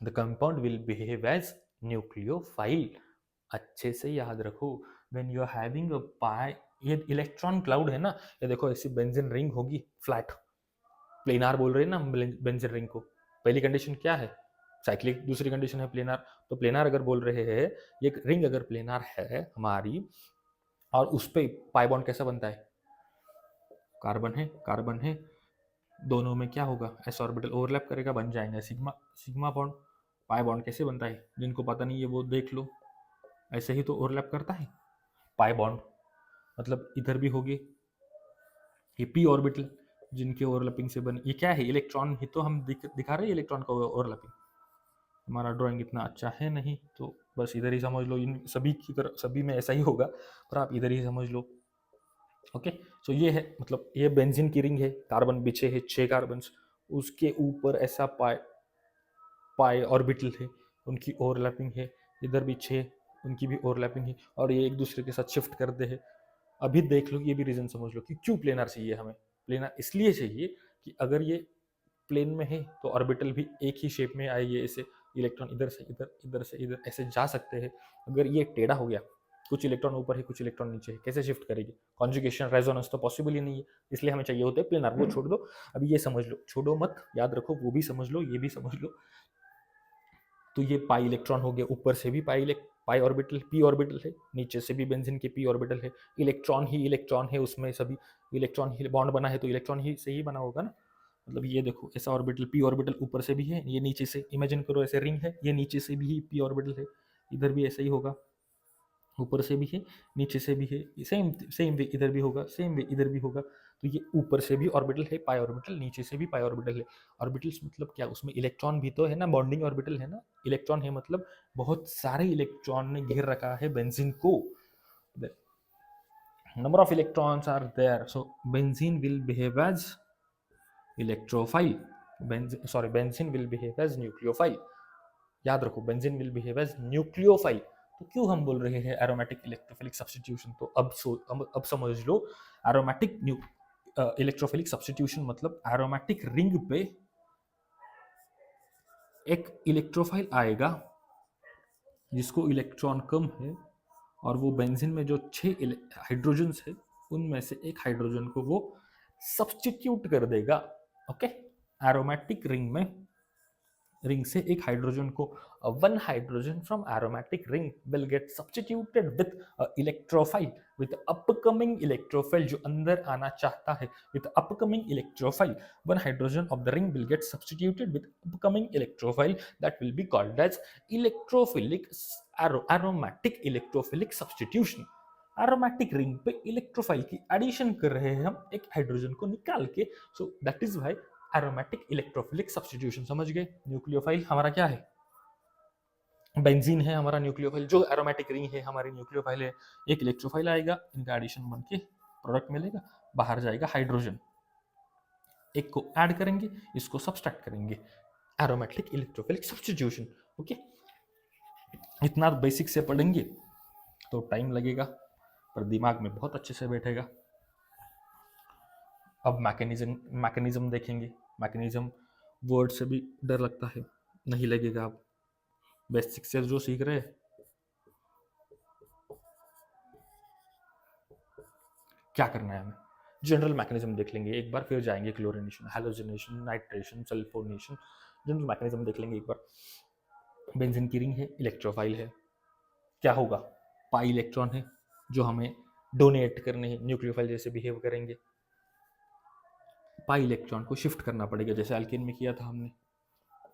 the compound will behave as nucleophile. अच्छे से याद रखो, when you are having a pi, ये इलेक्ट्रॉन क्लाउड है ना, ये देखो ऐसी बेंजीन रिंग होगी फ्लैट, प्लेनार बोल रहे हैं ना हम बेंजीन रिंग को। पहली कंडीशन क्या है, साइक्लिक, दूसरी कंडीशन है प्लेनार। तो प्लेनार अगर बोल रहे हैं, ये रिंग अगर प्लेनार है हमारी, और उस पर पाई बॉन्ड कैसा बनता है, कार्बन है, कार्बन है, दोनों में क्या होगा, एस ऑर्बिटल ओवरलैप करेगा, बन जाएंगे sigma, sigma bond. Pi bond कैसे बनता है, जिनको पता नहीं है वो देख लो, ऐसे ही तो ओवरलैप करता है पाई बॉन्ड। मतलब इधर भी होगी ये पी ऑर्बिटल, जिनके ओवरलैपिंग से बन, ये क्या है, इलेक्ट्रॉन ही तो हम दिखा रहे हैं इलेक्ट्रॉन का ओवरलैपिंग। हमारा ड्राइंग इतना अच्छा है नहीं, तो बस इधर ही समझ लो, इन सभी की तरह सभी में ऐसा ही होगा, पर आप इधर ही समझ लो। ओके, सो ये है, मतलब ये बेंजीन की रिंग है, कार्बन बिछे है 6 कार्बन, उसके ऊपर ऐसा पाई, पाई ऑर्बिटल है, उनकी ओवरलैपिंग है, इधर भी 6, उनकी भी ओवरलैपिंग है, और ये एक दूसरे के साथ शिफ्ट करते हैं। अभी देख लो, ये भी रीजन समझ लो कि क्यों प्लेनर चाहिए हमें। प्लेनर इसलिए चाहिए कि अगर ये प्लेन में है तो ऑर्बिटल भी एक ही शेप में आएगी, ऐसे इलेक्ट्रॉन इधर से इधर, इधर से इधर ऐसे जा सकते हैं। अगर ये टेढ़ा हो गया, कुछ इलेक्ट्रॉन ऊपर है, कुछ इलेक्ट्रॉन नीचे है, कैसे शिफ्ट करेगी? कॉन्जुगेशन रेजोनेंस तो पॉसिबल ही नहीं है, इसलिए हमें चाहिए होते हैं प्लेनर। वो छोड़ दो, अभी ये समझ लो, छोड़ो मत, याद रखो, वो भी समझ लो, ये भी समझ लो। तो ये पाई इलेक्ट्रॉन हो गया, ऊपर से भी पाई ऑर्बिटल, पी ऑर्बिटल है, नीचे से भी बेंजीन के पी ऑर्बिटल है। इलेक्ट्रॉन है उसमें, सभी इलेक्ट्रॉन ही बॉन्ड बना है तो इलेक्ट्रॉन ही से ही बना होगा ना। मतलब ये देखो, ऐसा ऑर्बिटल पी ऑर्बिटल ऊपर से भी है, ये नीचे से, इमेजिन करो ऐसे रिंग है, ये नीचे से भी पी ऑर्बिटल है, इधर भी ऐसा ही होगा, ऊपर से भी है, नीचे से भी है, सेम सेम वे इधर भी होगा, सेम वे इधर भी होगा। तो ये ऊपर से भी ऑर्बिटल है पाई ऑर्बिटल, नीचे से भी पाई ऑर्बिटल है। ऑर्बिटल्स मतलब क्या, उसमें इलेक्ट्रॉन भी तो है ना, बॉन्डिंग ऑर्बिटल है ना। इलेक्ट्रॉन है मतलब बहुत सारे इलेक्ट्रॉन ने घेर रखा है बेंजीन को। Number of electrons are there, so benzene will behave as electrophile, benzene will behave as nucleophile. याद रखो, benzene will behave as nucleophile. तो क्यों हम बोल रहे हैं एरोमेटिक इलेक्ट्रोफिलिक सब्स्टिट्यूशन? तो अब समझ लो, एरोमेटिक इलेक्ट्रोफिलिक सब्स्टिट्यूशन मतलब एरोमेटिक रिंग पे एक इलेक्ट्रोफाइल आएगा जिसको इलेक्ट्रॉन कम है, और वो बेंजीन में जो 6 हाइड्रोजन्स है उनमें से एक हाइड्रोजन को वो सब्स्टिट्यूट कर देगा। ओके, एरोमेटिक रिंग से एक हाइड्रोजन को, one hydrogen from aromatic ring will get substituted with electrophile, with upcoming electrophile जो अंदर आना चाहता है, with upcoming electrophile one hydrogen of the ring will get substituted with upcoming electrophile, that will be called as electrophilic aromatic electrophilic substitution. Aromatic ring पे इलेक्ट्रोफाइल की एडिशन कर रहे हैं हम एक हाइड्रोजन को निकाल के, so that is why aromatic electrophilic substitution. समझ गए? न्यूक्लियोफाइल हमारा क्या है? बेंजीन है हमारा न्यूक्लियोफाइल, जो एरोमेटिक रिंग है हमारी न्यूक्लियोफाइल है। एक इलेक्ट्रोफाइल आएगा, इनका एडिशन बन के प्रोडक्ट मिलेगा, बाहर जाएगा हाइड्रोजन, एक को ऐड करेंगे, इसको सब्सट्रैक्ट करेंगे, एरोमेटिक इलेक्ट्रोफिलिक सब्स्टिट्यूशन। ओके, इतना बेसिक से पढ़ेंगे तो टाइम लगेगा पर दिमाग में बहुत अच्छे से बैठेगा। अब मैकेनिज्म देखेंगे। मैकेनिज्म वर्ड से भी डर लगता है, नहीं लगेगा। अब बेसिक से जो सीख रहे हैं, क्या करना है हमें, जनरल मैकेनिज्म देख लेंगे एक बार, फिर जाएंगे chlorination, halogenation, nitration, sulphonation. General mechanism देख लेंगे एक बार। बेंजीन की रिंग है, इलेक्ट्रोफाइल है, क्या होगा? पाई इलेक्ट्रॉन है जो हमें डोनेट करने हैं, न्यूक्लियोफाइल जैसे बिहेव करेंगे। पाई इलेक्ट्रॉन को शिफ्ट करना पड़ेगा, जैसे अल्केन में किया था हमने।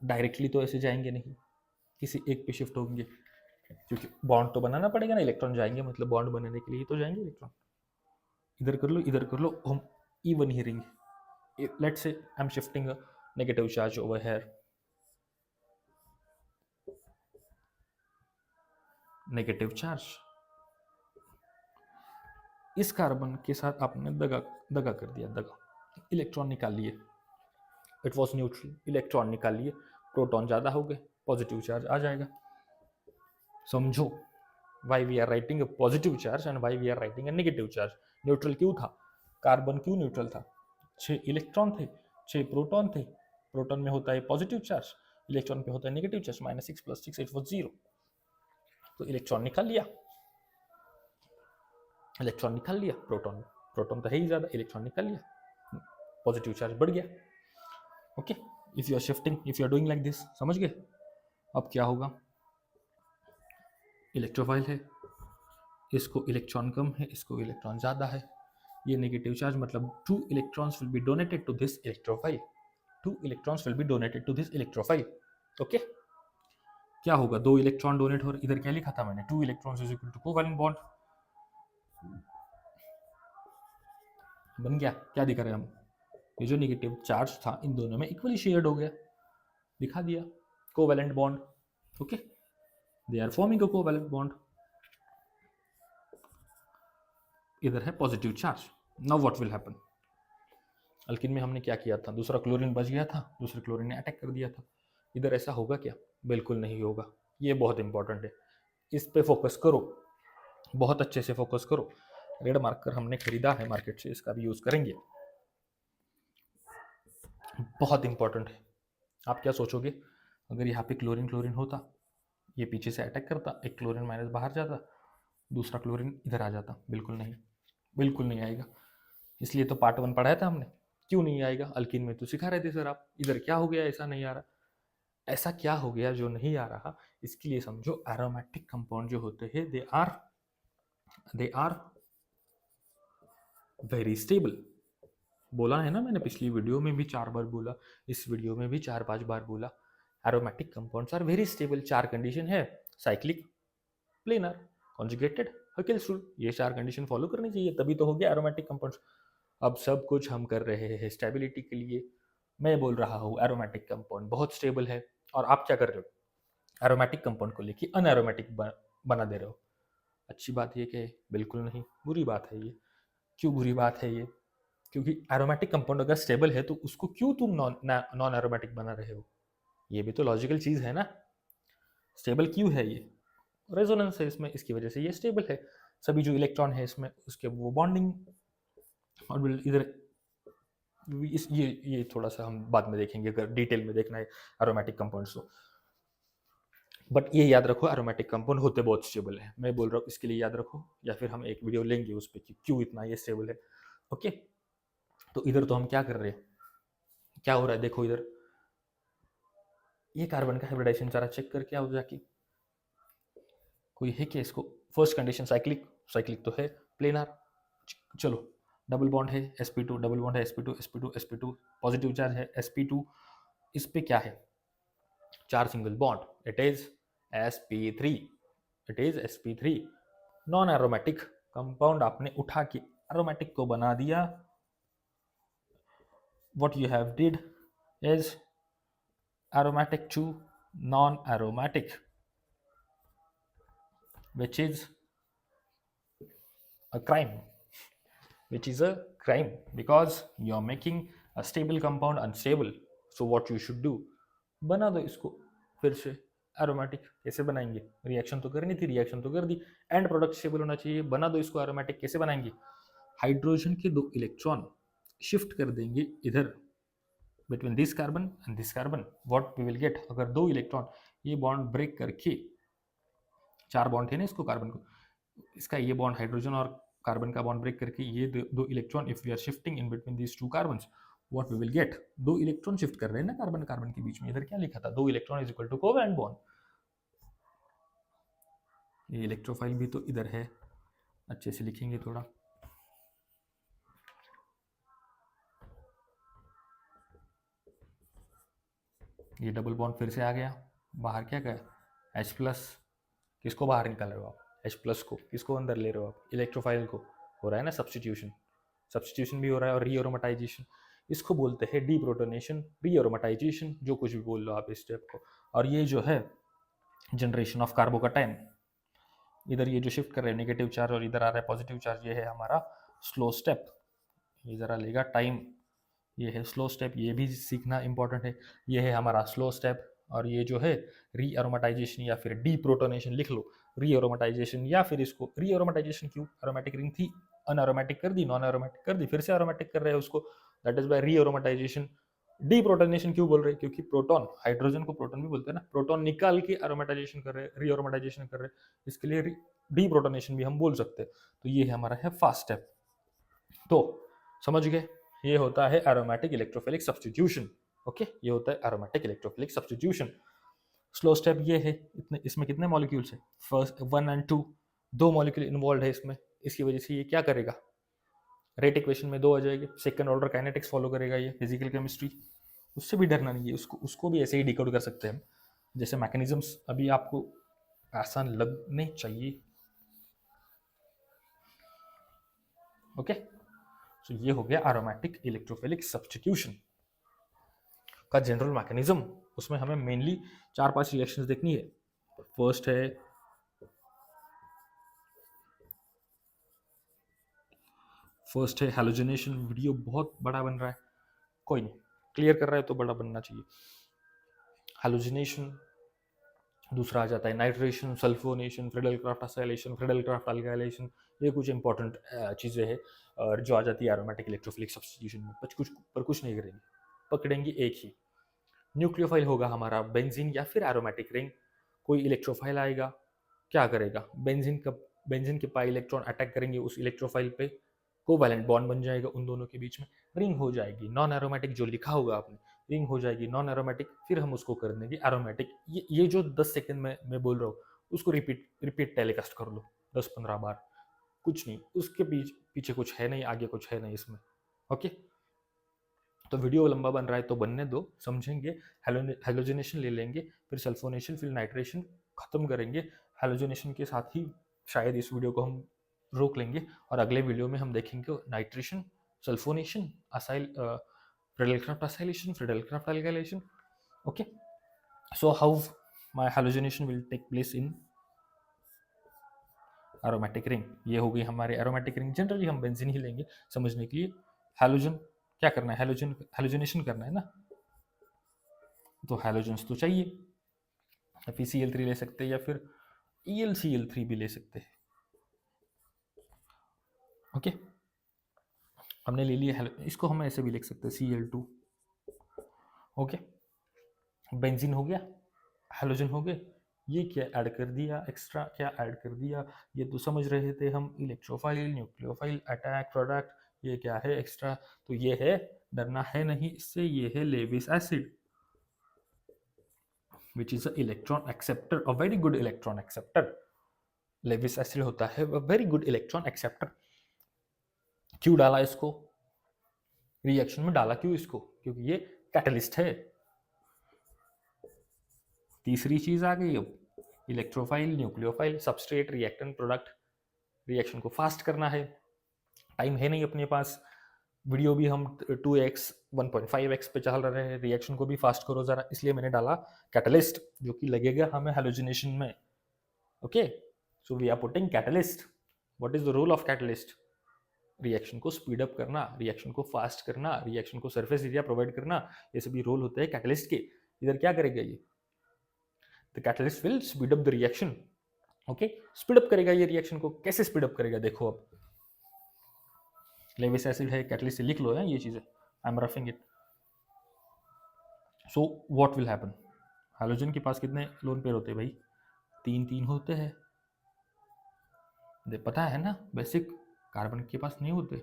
डायरेक्टली तो ऐसे जाएंगे नहीं, किसी एक पे शिफ्ट होंगे, क्योंकि बॉन्ड तो बनाना पड़ेगा ना, इलेक्ट्रॉन जाएंगे मतलब बॉन्ड बनाने के लिए तो जाएंगे इलेक्ट्रॉन। इधर कर लो, इधर कर लो, हम even he ring, let's say I am shifting a negative charge over here, negative charge. इस कार्बन के साथ आपने दगा कर दिया, दगा, इलेक्ट्रॉन निकाल लिए, इट वॉज न्यूट्रल, इलेक्ट्रॉन निकाल लिए, प्रोटॉन ज़्यादा हो गए, पॉजिटिव चार्ज आ जाएगा। समझो, why we are writing a positive charge and why we are writing a negative charge. Neutral क्यों था? कार्बन क्यों न्यूट्रल था? 6 इलेक्ट्रॉन थे, 6 प्रोटॉन थे। प्रोटॉन में होता है पॉजिटिव चार्ज, इलेक्ट्रॉन पे होता है नेगेटिव चार्ज, -6 + 6 इट वॉज 0। तो इलेक्ट्रॉन निकाल लिया, प्रोटॉन, प्रोटॉन तो है ही ज़्यादा, इलेक्ट्रॉन निकाल लिया, पॉजिटिव चार्ज बढ़ गया। Okay, if you are shifting, if you are doing like this, समझ गए? अब क्या होगा? इलेक्ट्रोफाइल है, इसको इलेक्ट्रॉन कम है, इसको इलेक्ट्रॉन ज़्यादा है, ये नेगेटिव चार्ज मतलब 2 electrons will be donated to this electrophile, 2 electrons will be donated to this electrophile. Okay, क्या होगा? 2 इलेक्ट्रॉन डोनेट हो रहे, इधर क्या लिखा था मैंने? 2 electrons is equal to covalent bond. बन गया, क्या दिखा रहे हैं हम? ये जो नेगेटिव चार्ज था इन दोनों में इक्वली शेयर्ड हो गया, दिखा दिया, covalent bond. Okay, they are forming a covalent bond. इधर है positive charge. Now what will happen? Alkene में हमने क्या किया था? दूसरा क्लोरीन बच गया था, दूसरे क्लोरीन ने अटैक कर दिया था। इधर ऐसा होगा क्या? बिल्कुल नहीं होगा। ये बहुत इंपॉर्टेंट है, इस पे फोकस करो, बहुत अच्छे से फोकस करो। रेड मार्कर हमने खरीदा है मार्केट से, इसका भी यूज करेंगे, बहुत इंपॉर्टेंट है। आप क्या सोचोगे, अगर यहाँ पे क्लोरीन क्लोरीन होता, ये पीछे से अटैक करता, एक क्लोरीन माइनस बाहर जाता, दूसरा क्लोरीन इधर आ जाता, बिल्कुल नहीं, बिल्कुल नहीं आएगा। इसलिए तो पार्ट 1 पढ़ाया था हमने, क्यों नहीं आएगा? अल्कीन में तो सिखा रहे थे सर आप, इधर क्या हो गया ऐसा नहीं आ रहा? ऐसा क्या हो गया जो नहीं आ रहा? इसके लिए समझो एरोमेटिक कंपाउंड जो होते हैं दे आर वेरी स्टेबल। बोला है ना मैंने, पिछली वीडियो में भी 4 बार बोला, इस वीडियो में भी 4-5 बार बोला, aromatic compounds are very stable. 4 condition है, cyclic, planar, conjugated, Huckel's rule, ये 4 कंडीशन फॉलो करनी चाहिए, तभी तो हो गया एरोमेटिक कंपाउंड्स। अब सब कुछ हम कर रहे हैं स्टेबिलिटी के लिए। मैं बोल रहा हूँ एरोमेटिक कंपाउंड बहुत स्टेबल है, और आप क्या कर रहे हो? एरोमेटिक कंपाउंड को लेके अनएरोमेटिक बना दे रहे हो। अच्छी बात ये कि बिल्कुल नहीं, बुरी बात है ये। क्यों बुरी बात है ये? क्योंकि एरोमेटिक कंपाउंड अगर स्टेबल है तो उसको क्यों तुम नॉन एरोमेटिक बना रहे हो? ये भी तो लॉजिकल चीज है ना। स्टेबल क्यों है ये? रेजोनेंस है इसमें, इसकी वजह से ये स्टेबल है। सभी जो इलेक्ट्रॉन है इसमें उसके वो बॉन्डिंग, और इधर ये थोड़ा सा हम बाद में देखेंगे अगर डिटेल में देखना है एरोमेटिक कंपाउंड्स को। बट ये याद रखो एरोमेटिक कंपाउंड होते बहुत स्टेबल है, मैं बोल रहा हूँ इसके लिए याद रखो, या फिर हम एक वीडियो लेंगे उस पर कि क्यों इतना ये स्टेबल है। ओके, तो इधर तो हम क्या कर रहे हैं, क्या हो रहा है देखो इधर, ये कार्बन का हाइब्रिडाइजेशन जरा चेक करके आओ जाके, कोई है क्या इसको? फर्स्ट कंडीशन साइक्लिक, साइक्लिक तो है, प्लेनर, चलो डबल बॉन्ड है sp2, डबल बॉन्ड है sp2 sp2 sp2, positive charge है sp2, इस पे क्या है? 4 single bond, it is sp3, it is sp3। Non aromatic compound आपने उठा के एरोमेटिक को बना दिया। What you have did is aromatic to non-aromatic, which is a crime, which is a crime because you are making a stable compound unstable. So what you should do, बना दो इसको फिर से एरोमेटिक। कैसे बनाएंगे? रिएक्शन तो करनी थी, रिएक्शन तो कर दी, एंड प्रोडक्ट स्टेबल होना चाहिए, बना दो इसको एरोमेटिक। कैसे बनाएंगे? हाइड्रोजन के 2 इलेक्ट्रॉन शिफ्ट कर देंगे इधर between this carbon and this carbon. What we will get, अगर 2 इलेक्ट्रॉन ये बॉन्ड ब्रेक करके, 4 बॉन्ड थे ना इसको कार्बन को, इसका ये बॉन्ड हाइड्रोजन और कार्बन का बॉन्ड ब्रेक करके ये 2 electron, if we are shifting in between these 2 carbons, what we will get? 2 electron shift कर रहे हैं ना कार्बन कार्बन के बीच में, इधर क्या लिखा था? 2 electron is equal to covalent bond. ये इलेक्ट्रोफाइल भी तो इधर है, अच्छे से लिखेंगे थोड़ा। ये डबल बॉन्ड फिर से आ गया बाहर, क्या कहा? H प्लस, किसको बाहर निकाल रहे हो आप? H प्लस को। किसको अंदर ले रहे हो आप? इलेक्ट्रोफाइल को। हो रहा है ना सब्सटीट्यूशन, सब्सटीट्यूशन भी हो रहा है, और रीएरोमेटाइजेशन, इसको बोलते हैं डीप्रोटोनेशन, रीएरोमेटाइजेशन, जो कुछ भी बोल लो आप इस स्टेप को। और ये जो है जनरेशन ऑफ कार्बोकैटायन, इधर ये जो शिफ्ट कर रहे हैं नेगेटिव चार्ज और इधर आ रहा है पॉजिटिव चार्ज, ये है हमारा स्लो स्टेप, ये ज़रा लेगा टाइम, ये है स्लो स्टेप, ये भी सीखना इंपॉर्टेंट है। ये है हमारा स्लो स्टेप, और ये जो है रीअरोमेटाइजेशन या फिर डीप्रोटोनेशन लिख लो, रीअरोमेटाइजेशन, या फिर इसको रीअरोमेटाइजेशन क्यों? एरोमेटिक रिंग थी, अनएरोमेटिक कर दी, नॉन एरोमेटिक कर दी, फिर से एरोमेटिक कर रहे हैं उसको, दैट इज बाय रीअरोमेटाइजेशन। डीप्रोटोनेशन क्यों बोल रहे हैं? क्योंकि प्रोटॉन, हाइड्रोजन को प्रोटॉन भी बोलते हैं ना, प्रोटॉन निकाल के एरोमेटाइजेशन कर रहे हैं, रीअरोमेटाइजेशन कर रहे हैं, इसके लिए डीप्रोटोनेशन भी हम बोल सकते हैं। तो ये है हमारा है फास्ट स्टेप। तो समझ गए, ये होता है एरोमेटिक इलेक्ट्रोफिलिक सब्स्टिट्यूशन। ओके, ये होता है aromatic electrophilic substitution. Slow step ये है, इतने इसमें कितने मॉलिक्यूल्स है? फर्स्ट 1 और 2, 2 मॉलिक्यूल इन्वॉल्व है इसमें, इसकी वजह से ये क्या करेगा? रेट इक्वेशन में 2 आ जाएगी, सेकंड ऑर्डर काइनेटिक्स फॉलो करेगा ये, फिजिकल केमिस्ट्री, उससे भी डरना नहीं है, उसको भी ऐसे ही डिकोड कर सकते हैं जैसे मैकेनिज्म्स अभी आपको आसान लगने चाहिए। ओके, तो ये हो गया एरोमेटिक इलेक्ट्रोफिलिक सब्स्टिट्यूशन का जनरल मैकेनिज्म। उसमें हमें मेनली 4-5 रिएक्शंस देखनी है। फर्स्ट है हैलोजिनेशन। वीडियो बहुत बड़ा बन रहा है, कोई नहीं, क्लियर कर रहा है तो बड़ा बनना चाहिए। हैलोजिनेशन, दूसरा आ जाता है nitration, sulphonation, Friedel craft acylation, Friedel craft alkylation, ये कुछ इंपॉर्टेंट चीज़ें हैं और जो आ जाती है एरोमेटिक इलेक्ट्रोफिलिक सब्स्टिट्यूशन में। कुछ नहीं करेंगे, पकड़ेंगे एक ही। न्यूक्लियोफाइल होगा हमारा बेंजीन या फिर एरोमेटिक रिंग। कोई इलेक्ट्रोफाइल आएगा, क्या करेगा? बेंजीन का बेंजीन के पाई इलेक्ट्रॉन अटैक करेंगे उस इलेक्ट्रोफाइल पे, कोवैलेंट बॉन्ड बन जाएगा उन दोनों के बीच में, रिंग हो जाएगी नॉन एरोमेटिक, जो लिखा होगा आपने, रिंग हो जाएगी नॉन एरोमेटिक, फिर हम उसको कर देंगे एरोमेटिक। ये जो 10 सेकंड में मैं बोल रहा हूँ उसको रिपीट रिपीट टेलीकास्ट कर लो 10-15 बार, कुछ नहीं उसके पीछे कुछ है नहीं, आगे कुछ है नहीं इसमें। ओके, तो वीडियो लंबा बन रहा है तो बनने दो, समझेंगे। हेलोजिनेशन ले लेंगे, फिर सल्फोनेशन, फिर नाइट्रेशन खत्म करेंगे। हेलोजिनेशन के साथ ही शायद इस वीडियो को हम रोक लेंगे और अगले वीडियो में हम देखेंगे nitration, sulphonation, acyl Friedel Crafts acylation, Friedel Crafts alkylation. Okay, so how my halogenation will take place in aromatic ring. ये हो गई हमारे एरोमेटिक रिंग। जनरली हम बेंजीन ही लेंगे समझने के लिए। हैलोजन क्या करना है, हैलोजनेशन करना है ना, तो हैलोजन्स तो चाहिए। FeCl3 ले सकते हैं या फिर ElCl3 भी ले सकते हैं। ओके, हमने ले लिया, इसको हम ऐसे भी लिख सकते हैं Cl2। ओके, बेंजीन हो गया, हैलोजन हो गए, ये क्या ऐड कर दिया, एक्स्ट्रा क्या ऐड कर दिया, ये तो समझ रहे थे हम, इलेक्ट्रोफाइल, न्यूक्लियोफाइल, अटैक प्रोडक्ट, ये क्या है एक्स्ट्रा, तो ये है, डरना है नहीं इससे, ये है Lewis acid which is a electron acceptor, a very good electron acceptor। Lewis acid होता है a very good electron acceptor। क्यों डाला इसको रिएक्शन में, डाला क्यों इसको, क्योंकि ये कैटलिस्ट है। तीसरी चीज आ गई अब, electrophile, nucleophile, substrate, reactant, product. Reaction को फास्ट करना है, टाइम है नहीं अपने पास, वीडियो भी हम 2x 1.5x पे चल रहे हैं, रिएक्शन को भी फास्ट करो जरा, इसलिए मैंने डाला कैटलिस्ट जो कि लगेगा हमें हेलोजिनेशन में। Okay, so we are putting catalyst. What is the role of catalyst? Reaction को स्पीड अप करना, रिएक्शन को फास्ट करना, रिएक्शन को सरफेस एरिया प्रोवाइड करना, ये सभी रोल होते हैं कैटलिस्ट के। इधर क्या करेगा ये, the catalyst will speed up the reaction. Okay, speed up करेगा ये रिएक्शन को, कैसे स्पीड अप करेगा देखो। अब लेविस एसिड है, कैटलिस्ट से लिख लो है ये चीजें, I am roughing it. So what will happen, hydrogen के पास कितने लोन पेयर होते हैं भाई, 3 होते हैं, पता है ना बेसिक। कार्बन के पास नहीं होते,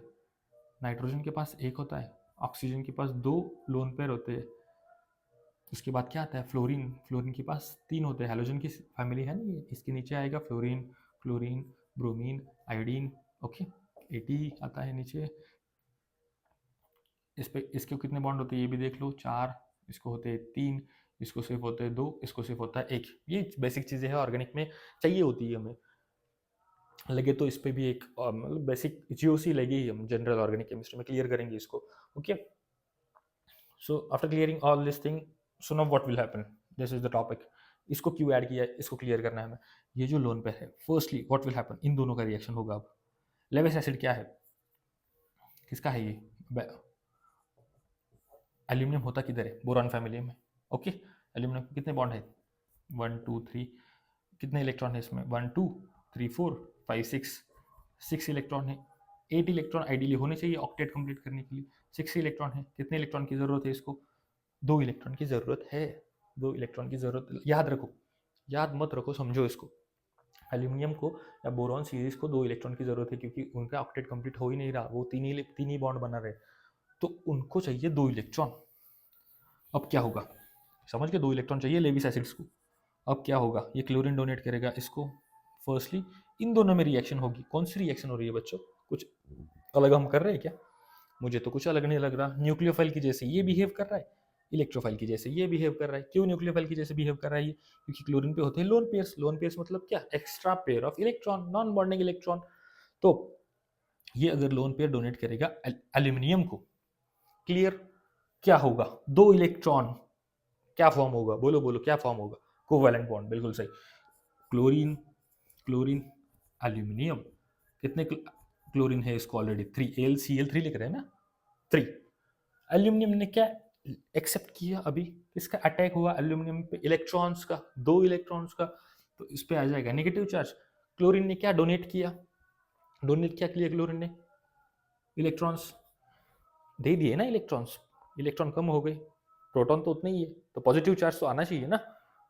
नाइट्रोजन के पास 1 होता है, ऑक्सीजन के पास 2 लोन पेयर होते हैं। उसके बाद क्या आता है, फ्लोरीन, फ्लोरीन के पास 3 होते हैं, हैलोजन की फैमिली है ना ये, इसके नीचे आएगा fluorine, chlorine, bromine, iodine. Okay, 80 आता है नीचे। इस पे इसके कितने बॉन्ड होते हैं ये भी देख लो, 4, इसको होते हैं 3, इसको सिर्फ होते हैं 2, इसको सिर्फ होता है 1। ये बेसिक चीज़ें हैं, ऑर्गेनिक में चाहिए होती है हमें। लगे तो इस पे भी एक मतलब बेसिक GOC लगी ही, हम जनरल ऑर्गेनिक केमिस्ट्री में क्लियर करेंगे इसको। Okay, so after clearing all this thing, so now what will happen, this is the topic. इसको क्यों ऐड किया है, इसको क्लियर करना है हमें। ये जो लोन पेयर है, फर्स्टली व्हाट विल हैपन, इन दोनों का रिएक्शन होगा। अब लेविस एसिड क्या है, किसका है ये, एल्यूमिनियम होता किधर है, बोरॉन फैमिली में। ओके, एल्यूमिनियम कितने बॉन्ड है, 1 2 3, कितने इलेक्ट्रॉन है इसमें, 1 2 3 4 5 6 इलेक्ट्रॉन है। 8 इलेक्ट्रॉन आइडियली होने चाहिए ऑक्टेट कंप्लीट करने के लिए, 6 इलेक्ट्रॉन है। कितने इलेक्ट्रॉन की जरूरत है इसको, 2 इलेक्ट्रॉन की जरूरत है, 2 इलेक्ट्रॉन की जरूरत, याद रखो, याद मत रखो, समझो इसको। एल्यूमिनियम को या बोरॉन सीरीज को 2 इलेक्ट्रॉन की जरूरत है, क्योंकि उनका ऑक्टेट कंप्लीट हो ही नहीं रहा, वो तीन ही बॉन्ड बना रहे, तो उनको चाहिए 2 इलेक्ट्रॉन। अब क्या होगा, समझ के, 2 इलेक्ट्रॉन चाहिए लेविस एसिड्स को। अब क्या होगा, ये क्लोरीन डोनेट करेगा इसको। फर्स्टली इन दोनों में रिएक्शन होगी, कौन सी रिएक्शन हो रही है बच्चों, कुछ अलग हम कर रहे हैं क्या, मुझे तो कुछ अलग नहीं लग रहा। न्यूक्लियोफाइल की जैसे ये बिहेव कर रहा है, इलेक्ट्रोफाइल की जैसे ये बिहेव कर रहा है। क्यों न्यूक्लियोफाइल की जैसे बिहेव कर रहा है ये, क्योंकि क्लोरीन पे होते हैं लोन पेयर्स। लोन पेयर्स मतलब क्या, extra pair of electron, non bonding electron. तो ये अगर लोन पेयर डोनेट करेगा एल्यूमिनियम को, क्लियर, क्या होगा, 2 इलेक्ट्रॉन, क्या फॉर्म होगा, बोलो बोलो क्या फॉर्म होगा, कोवैलेंट बॉन्ड, बिल्कुल सही। क्लोरीन, क्लोरीन, एल्यूमिनियम, कितने क्लोरीन है इसको ऑलरेडी, 3, AlCl3 लिख रहे हैं ना, 3। एल्यूमिनियम ने क्या एक्सेप्ट किया, अभी इसका अटैक हुआ एल्यूमिनियम पे इलेक्ट्रॉन्स का, 2 इलेक्ट्रॉन्स का, तो इस पे आ जाएगा नेगेटिव चार्ज। क्लोरीन ने क्या डोनेट किया, डोनेट क्या किया क्लोरीन ने, इलेक्ट्रॉन्स दे दिए ना, इलेक्ट्रॉन्स, इलेक्ट्रॉन कम हो गए, प्रोटॉन तो उतने ही है, तो पॉजिटिव चार्ज तो आना चाहिए ना,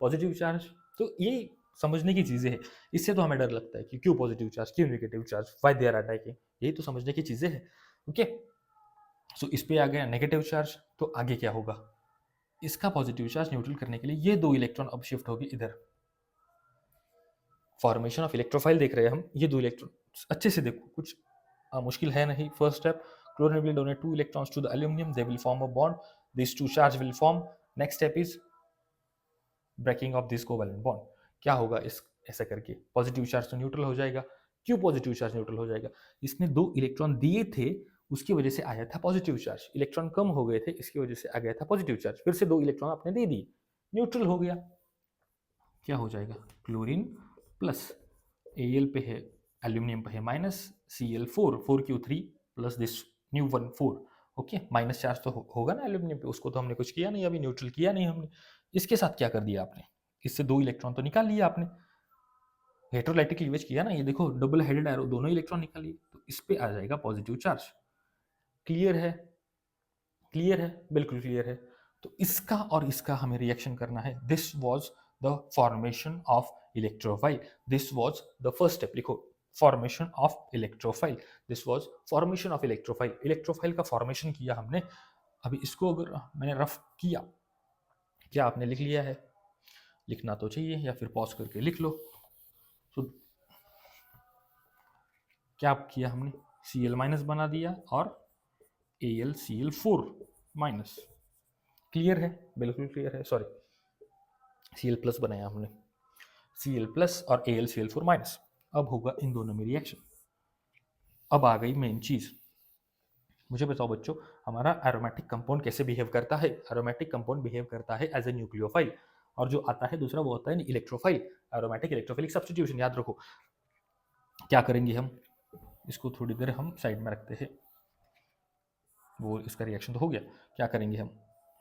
पॉजिटिव चार्ज। तो ये समझने की चीज़ें हैं। इससे तो हमें डर लगता है कि क्यों पॉजिटिव चार्ज, क्यों negative charge, why they are attacking, यही तो समझने की चीज़ें हैं। ओके, सो इस पे आ गया नेगेटिव चार्ज, तो आगे क्या होगा? इसका पॉजिटिव चार्ज न्यूट्रल करने के लिए ये 2 इलेक्ट्रॉन अब शिफ्ट होगी इधर। फॉर्मेशन ऑफ इलेक्ट्रोफाइल देख रहे हैं हम, ये 2 इलेक्ट्रॉन अच्छे से देखो, कुछ मुश्किल है नहीं। First step, chlorine will donate 2 electrons to the aluminum, they will form a bond, these two charge will form. Next step is breaking of this covalent bond. क्या होगा इस ऐसा करके? पॉजिटिव चार्ज तो न्यूट्रल हो जाएगा। क्यों पॉजिटिव चार्ज न्यूट्रल हो जाएगा? इसने 2 इलेक्ट्रॉन दिए थे, उसकी वजह से आया था पॉजिटिव चार्ज। इलेक्ट्रॉन कम हो गए थे, इसकी वजह से आ गया था पॉजिटिव चार्ज। फिर से 2 इलेक्ट्रॉन आपने दे दिए, न्यूट्रल हो गया। क्या हो जाएगा? क्लोरीन प्लस Al पे है, एल्यूमिनियम पे है minus, Cl4, 4Q3 plus this new one 4। Okay, minus charge तो होगा ना एल्यूमिनियम पे, उसको तो हमने कुछ किया नहीं, अभी न्यूट्रल किया नहीं हमने। इसके साथ क्या कर दिया आपने? इससे 2 इलेक्ट्रॉन तो निकाल लिया आपने, हेटेरोलाइटिक क्लीवेज किया ना, ये देखो डबल हेडेड एरो, दोनों इलेक्ट्रॉन निकाल लिए, तो इस पे आ जाएगा पॉजिटिव चार्ज। क्लियर है? क्लियर है, बिल्कुल क्लियर है। तो इसका और इसका हमें रिएक्शन करना है। This was the formation of electrophile, this was the first step. लिखो, formation of electrophile, this was formation of electrophile. Electrophile का फॉर्मेशन किया हमने। अभी इसको अगर मैंने रफ किया, क्या आपने लिख लिया है? लिखना तो चाहिए, या फिर पॉज करके लिख लो। तो क्या किया हमने? Cl माइनस बना दिया और AlCl4 माइनस। क्लियर है? बिल्कुल क्लियर है। सॉरी, Cl प्लस बनाया हमने, Cl प्लस और AlCl4 माइनस। अब होगा इन दोनों में रिएक्शन। अब आ गई मेन चीज। मुझे बताओ बच्चों, हमारा एरोमेटिक कंपाउंड कैसे बिहेव करता है? एरोमेटिक कंपाउंड बिहेव करता है एज ए न्यूक्लियोफाइल, और जो आता है दूसरा वो होता है इलेक्ट्रोफाइल, एरोमेटिक इलेक्ट्रोफिलिक सब्स्टिट्यूशन। याद रखो। क्या करेंगे हम? इसको थोड़ी देर हम साइड में रखते हैं, वो इसका रिएक्शन तो हो गया। क्या करेंगे हम?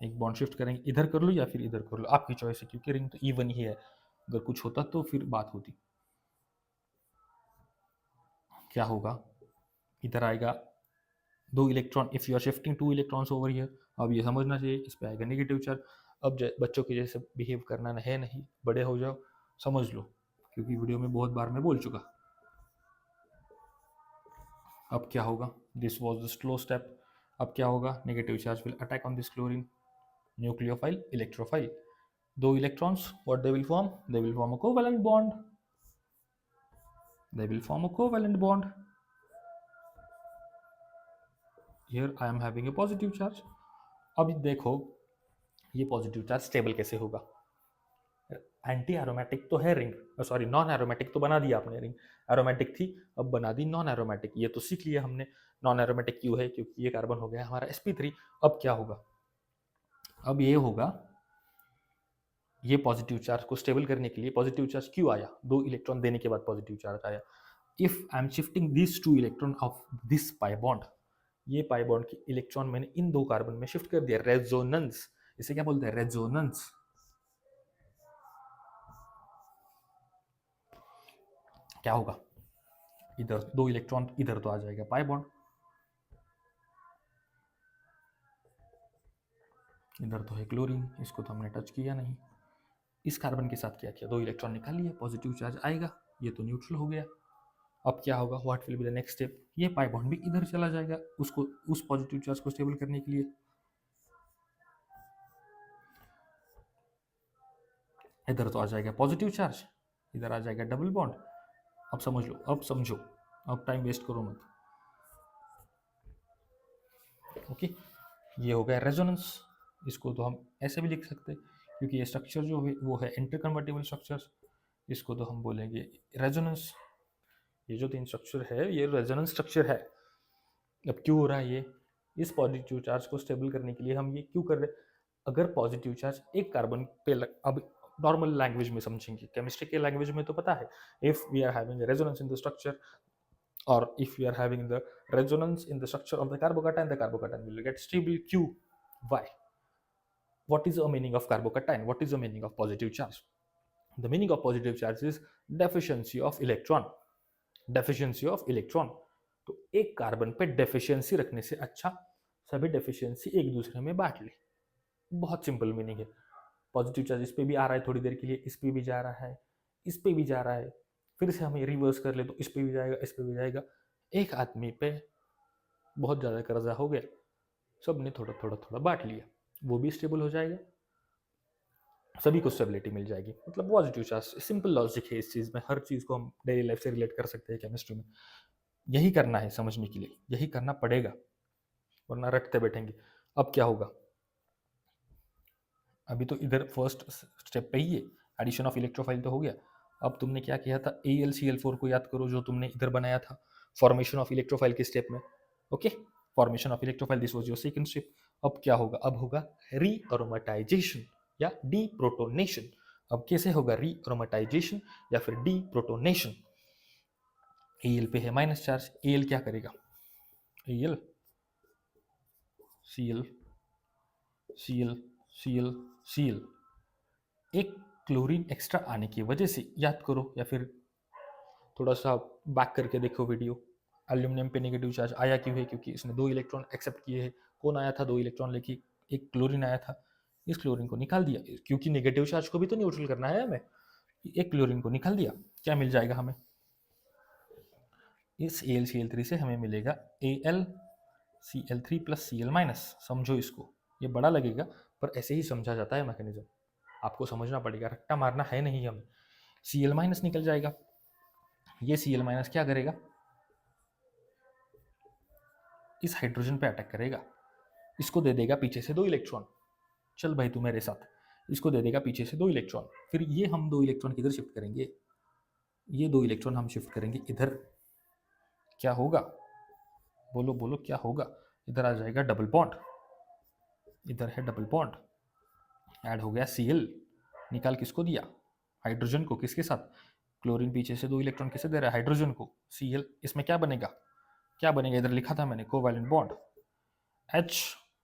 एक बॉन्ड शिफ्ट करेंगे, इधर कर लो या फिर इधर कर लो, आपकी चॉइस है, क्योंकि रिंग तो इवन ही है। अगर कुछ होता तो फिर बात होती। क्या होगा? इधर आएगा 2 electron, if you are shifting 2 electrons over here. अब ये समझना चाहिए, इस पे आएगा नेगेटिव चार्ज। अब बच्चों के जैसे बिहेव करना है नहीं, बड़े हो जाओ, समझ लो, क्योंकि वीडियो में बहुत बार मैं बोल चुका। अब क्या होगा? This was the slow step. अब क्या होगा? Negative charge will attack on this chlorine, nucleophile, electrophile. 2 electrons, what they will form? They will form a covalent bond. They will form a covalent bond. Here I am having a positive charge. अब देखो, ये पॉजिटिव चार्ज स्टेबल कैसे होगा? एंटी एरोमेटिक तो है रिंग, सॉरी नॉन एरोमेटिक तो बना दिया आपने रिंग। एरोमेटिक थी, अब बना दी नॉन एरोमेटिक। ये तो सीख लिया हमने नॉन एरोमेटिक क्यों है, क्योंकि ये कार्बन हो गया हमारा sp3। अब क्या होगा? अब ये होगा, ये पॉजिटिव चार्ज को स्टेबल करने के लिए, पॉजिटिव चार्ज क्यों आया? 2 इलेक्ट्रॉन देने के बाद पॉजिटिव चार्ज आया। If I am shifting this 2 electron of this pi bond, ये पाई बॉन्ड के इलेक्ट्रॉन मैंने इन 2 कार्बन में शिफ्ट कर दिया, रेजोनेंस। इसे क्या बोलते हैं? रेजोनेंस। क्या होगा? इधर 2 इलेक्ट्रॉन इधर तो आ जाएगा पाई बॉन्ड, इधर तो है क्लोरीन, इसको तो हमने टच किया नहीं। इस कार्बन के साथ क्या किया? 2 इलेक्ट्रॉन निकाल लिए, पॉजिटिव चार्ज आएगा, ये तो न्यूट्रल हो गया। अब क्या होगा? What will be the next step? ये पाई बॉन्ड भी इधर चला जाएगा, उसको उस पॉजिटिव चार्ज को स्टेबल करने के लिए। इधर तो आ जाएगा पॉजिटिव चार्ज, इधर आ जाएगा डबल बॉन्ड। अब समझ लो, अब समझो, अब टाइम वेस्ट करो मत। ओके, ये हो गया रेजोनेंस। इसको तो हम ऐसे भी लिख सकते हैं, क्योंकि ये स्ट्रक्चर जो है वो है इंटरकन्वर्टिबल स्ट्रक्चर्स। इसको तो हम बोलेंगे रेजोनेंस। ये जो 3 स्ट्रक्चर है ये रेजोनेंस स्ट्रक्चर है। अब क्यों हो रहा है ये? इस पॉजिटिव चार्ज को स्टेबल करने के लिए हम ये क्यों कर रहे हैं? अगर पॉजिटिव चार्ज एक कार्बन पे अब नॉर्मल लैंग्वेज में समझेंगे, केमिस्ट्री के लैंग्वेज में तो पता है, if we are having resonance in the structure, or if we are having the resonance in the structure of the carbocation will get stable. Q. Why? What is the meaning of carbocation? What is the meaning of positive charge? The meaning of positive charge is deficiency of electron. Deficiency of electron. तो एक कार्बन पे डेफिशिएंसी रखने से अच्छा सभी डेफिशिएंसी एक दूसरे में बांट ले। बहुत सिंपल मीनिंग है। पॉजिटिव चार्ज इस पे भी आ रहा है थोड़ी देर के लिए, इस पे भी जा रहा है, इस पे भी जा रहा है, फिर से हमें रिवर्स कर ले तो इस पे भी जाएगा, इस पे भी जाएगा। एक आदमी पे बहुत ज़्यादा कर्जा हो गया, सब ने थोड़ा थोड़ा थोड़ा बांट लिया, वो भी स्टेबल हो जाएगा, सभी को स्टेबिलिटी मिल जाएगी। मतलब पॉजिटिव चार्ज, सिंपल लॉजिक है इस चीज़ में, हर चीज़ को हम डेली लाइफ से रिलेट कर सकते हैं केमिस्ट्री में। यही करना है समझने के लिए, यही करना पड़ेगा, वरना रटते बैठेंगे। अब क्या होगा, अभी तो इधर फर्स्ट स्टेप पे ही है, एडिशन ऑफ इलेक्ट्रोफाइल तो हो गया। अब तुमने क्या किया था, AlCl4 को याद करो जो तुमने इधर बनाया था फॉर्मेशन ऑफ इलेक्ट्रोफाइल के स्टेप में। Okay, formation of electrophile, this was your second step. अब क्या होगा, अब होगा रीअरोमेटाइजेशन या डीप्रोटोनेशन। अब कैसे होगा रीअरोमेटाइजेशन या फिर डीप्रोटोनेशन? Al पे है माइनस चार्ज, Al क्या करेगा, Al Cl Cl Cl Cl, एक क्लोरीन एक्स्ट्रा आने की वजह से, याद करो या फिर थोड़ा सा बैक करके देखो वीडियो, एल्यूमिनियम पे नेगेटिव चार्ज आया क्यों है, क्योंकि इसने 2 इलेक्ट्रॉन एक्सेप्ट किए हैं। कौन आया था 2 इलेक्ट्रॉन लेके, एक क्लोरीन आया था, इस क्लोरीन को निकाल दिया, क्योंकि नेगेटिव चार्ज को भी तो न्यूट्रल करना है हमें, एक क्लोरीन को निकाल दिया, क्या मिल जाएगा हमें, इस AlCl3 से हमें मिलेगा AlCl3 प्लस Cl माइनस। समझो इसको, ये बड़ा लगेगा पर ऐसे ही समझा जाता है मैकेनिज्म, आपको समझना पड़ेगा, रट्टा मारना है नहीं हमें। Cl माइनस निकल जाएगा, ये Cl माइनस क्या करेगा, इस हाइड्रोजन पे अटैक करेगा, इसको दे देगा पीछे से 2 इलेक्ट्रॉन, चल भाई तू मेरे साथ, इसको दे देगा पीछे से 2 इलेक्ट्रॉन, फिर ये हम 2 इलेक्ट्रॉन किधर शिफ्ट करेंगे, ये 2 इलेक्ट्रॉन हम शिफ्ट करेंगे इधर, क्या होगा, बोलो बोलो क्या होगा, इधर आ जाएगा डबल बॉन्ड, इधर है डबल बॉन्ड, ऐड हो गया Cl, निकाल किसको दिया, हाइड्रोजन को, किसके साथ, क्लोरीन पीछे से 2 इलेक्ट्रॉन किसे दे रहा है, हाइड्रोजन को, Cl, इसमें क्या बनेगा, क्या बनेगा, इधर लिखा था मैंने covalent bond, H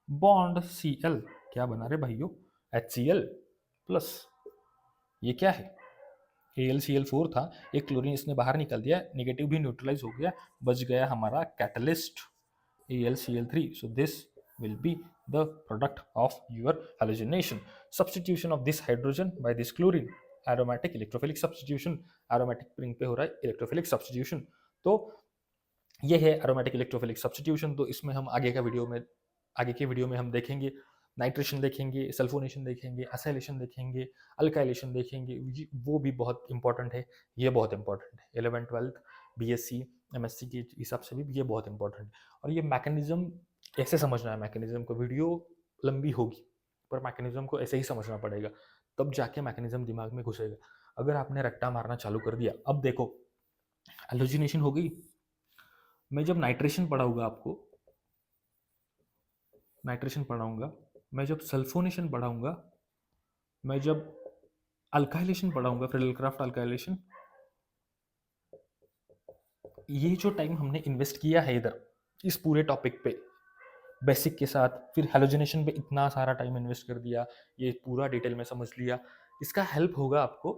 bond Cl, क्या बना रहे भाइयों, HCl प्लस, ये क्या है, AlCl4 था, एक क्लोरीन इसने बाहर निकाल दिया, नेगेटिव भी न्यूट्रलाइज हो गया, बच गया हमारा catalyst AlCl3, so this will be the product of your halogenation, substitution of this hydrogen by this chlorine, aromatic electrophilic substitution, aromatic ring पे हो रहा है इलेक्ट्रोफिलिक सब्सटीट्यूशन। तो ये है एरोमेटिक इलेक्ट्रोफिलिक सब्सटीट्यूशन। तो इसमें हम आगे के वीडियो में हम देखेंगे, नाइट्रेशन देखेंगे, सल्फोनेशन देखेंगे, असाइलेशन देखेंगे, अल्काइलेशन देखेंगे, वो भी बहुत इंपॉर्टेंट है, ये बहुत इंपॉर्टेंट है, 11th 12th BSc MSc के हिसाब से भी ये बहुत इंपॉर्टेंट है। और ये मैकेनिज्म कैसे समझना है, मैकेनिज्म को, वीडियो लंबी होगी पर मैकेनिज्म को ऐसे ही समझना पड़ेगा, तब जाके मैकेनिज्म दिमाग में घुसेगा। अगर आपने रट्टा मारना चालू कर दिया, अब देखो हेलोजिनेशन हो गई, मैं जब नाइट्रेशन पढ़ाऊंगा आपको, नाइट्रेशन पढ़ाऊंगा, मैं जब सल्फोनेशन पढ़ाऊंगा, मैं जब अल्काइलेशन पढ़ाऊंगा, फ्रिडल-क्राफ्ट अल्काइलेशन, ये जो टाइम हमने इन्वेस्ट किया है इधर इस पूरे टॉपिक पे बेसिक के साथ, फिर हेलोजिनेशन पे इतना सारा टाइम इन्वेस्ट कर दिया, ये पूरा डिटेल में समझ लिया, इसका हेल्प होगा आपको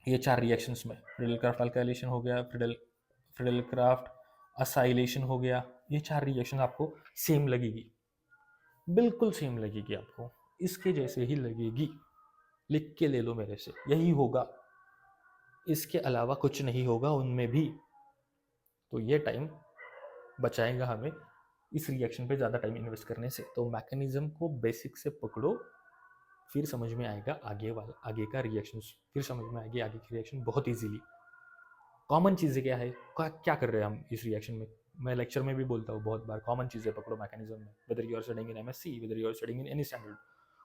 ये 4 रिएक्शंस में, फ्रिडल-क्राफ्ट अल्काइलेशन हो गया, फ्रिडल-क्राफ्ट असाइलेशन हो गया, ये 4 रिएक्शन आपको सेम लगेगी, बिल्कुल सेम लगेगी आपको, इसके जैसे ही लगेगी, लिख के ले लो मेरे से, यही होगा, इसके अलावा कुछ नहीं होगा उनमें भी। तो ये टाइम बचाएगा हमें इस रिएक्शन पे ज़्यादा टाइम इन्वेस्ट करने से। तो मैकेनिज्म को बेसिक से पकड़ो, फिर समझ में आएगा आगे का रिएक्शन, फिर समझ में आएगी आगे की रिएक्शन बहुत ईजीली। कॉमन चीज़ें क्या है, क्या कर रहे हैं हम इस रिएक्शन में, मैं लेक्चर में भी बोलता हूँ बहुत बार, कॉमन चीज़ें पकड़ो मैकेनिज्म में, whether you are studying in MSc, whether you are studying in any standard.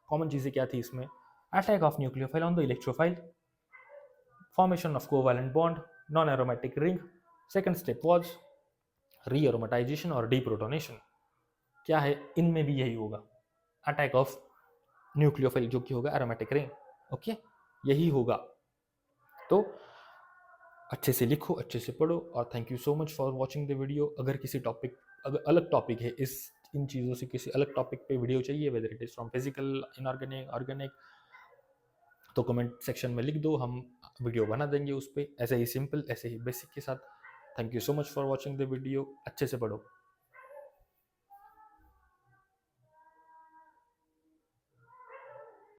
Common चीज़ें क्या थी इसमें, attack of nucleophile on the electrophile, formation of covalent bond, non-aromatic ring, second step was rearomatization और deprotonation। क्या है, इनमें भी यही होगा, अटैक ऑफ न्यूक्लियोफाइल जो कि होगा एरोमेटिक रिंग, ओके, यही होगा। तो अच्छे से लिखो, अच्छे से पढ़ो, और thank you so much for watching the video. अगर किसी टॉपिक, अगर अलग टॉपिक है, इन चीज़ों से किसी अलग टॉपिक पे वीडियो चाहिए, whether it is from physical, inorganic, organic, तो कमेंट सेक्शन में लिख दो, हम वीडियो बना देंगे उस पर, ऐसे ही सिंपल, ऐसे ही बेसिक के साथ। Thank you so much for watching the video, अच्छे से पढ़ो।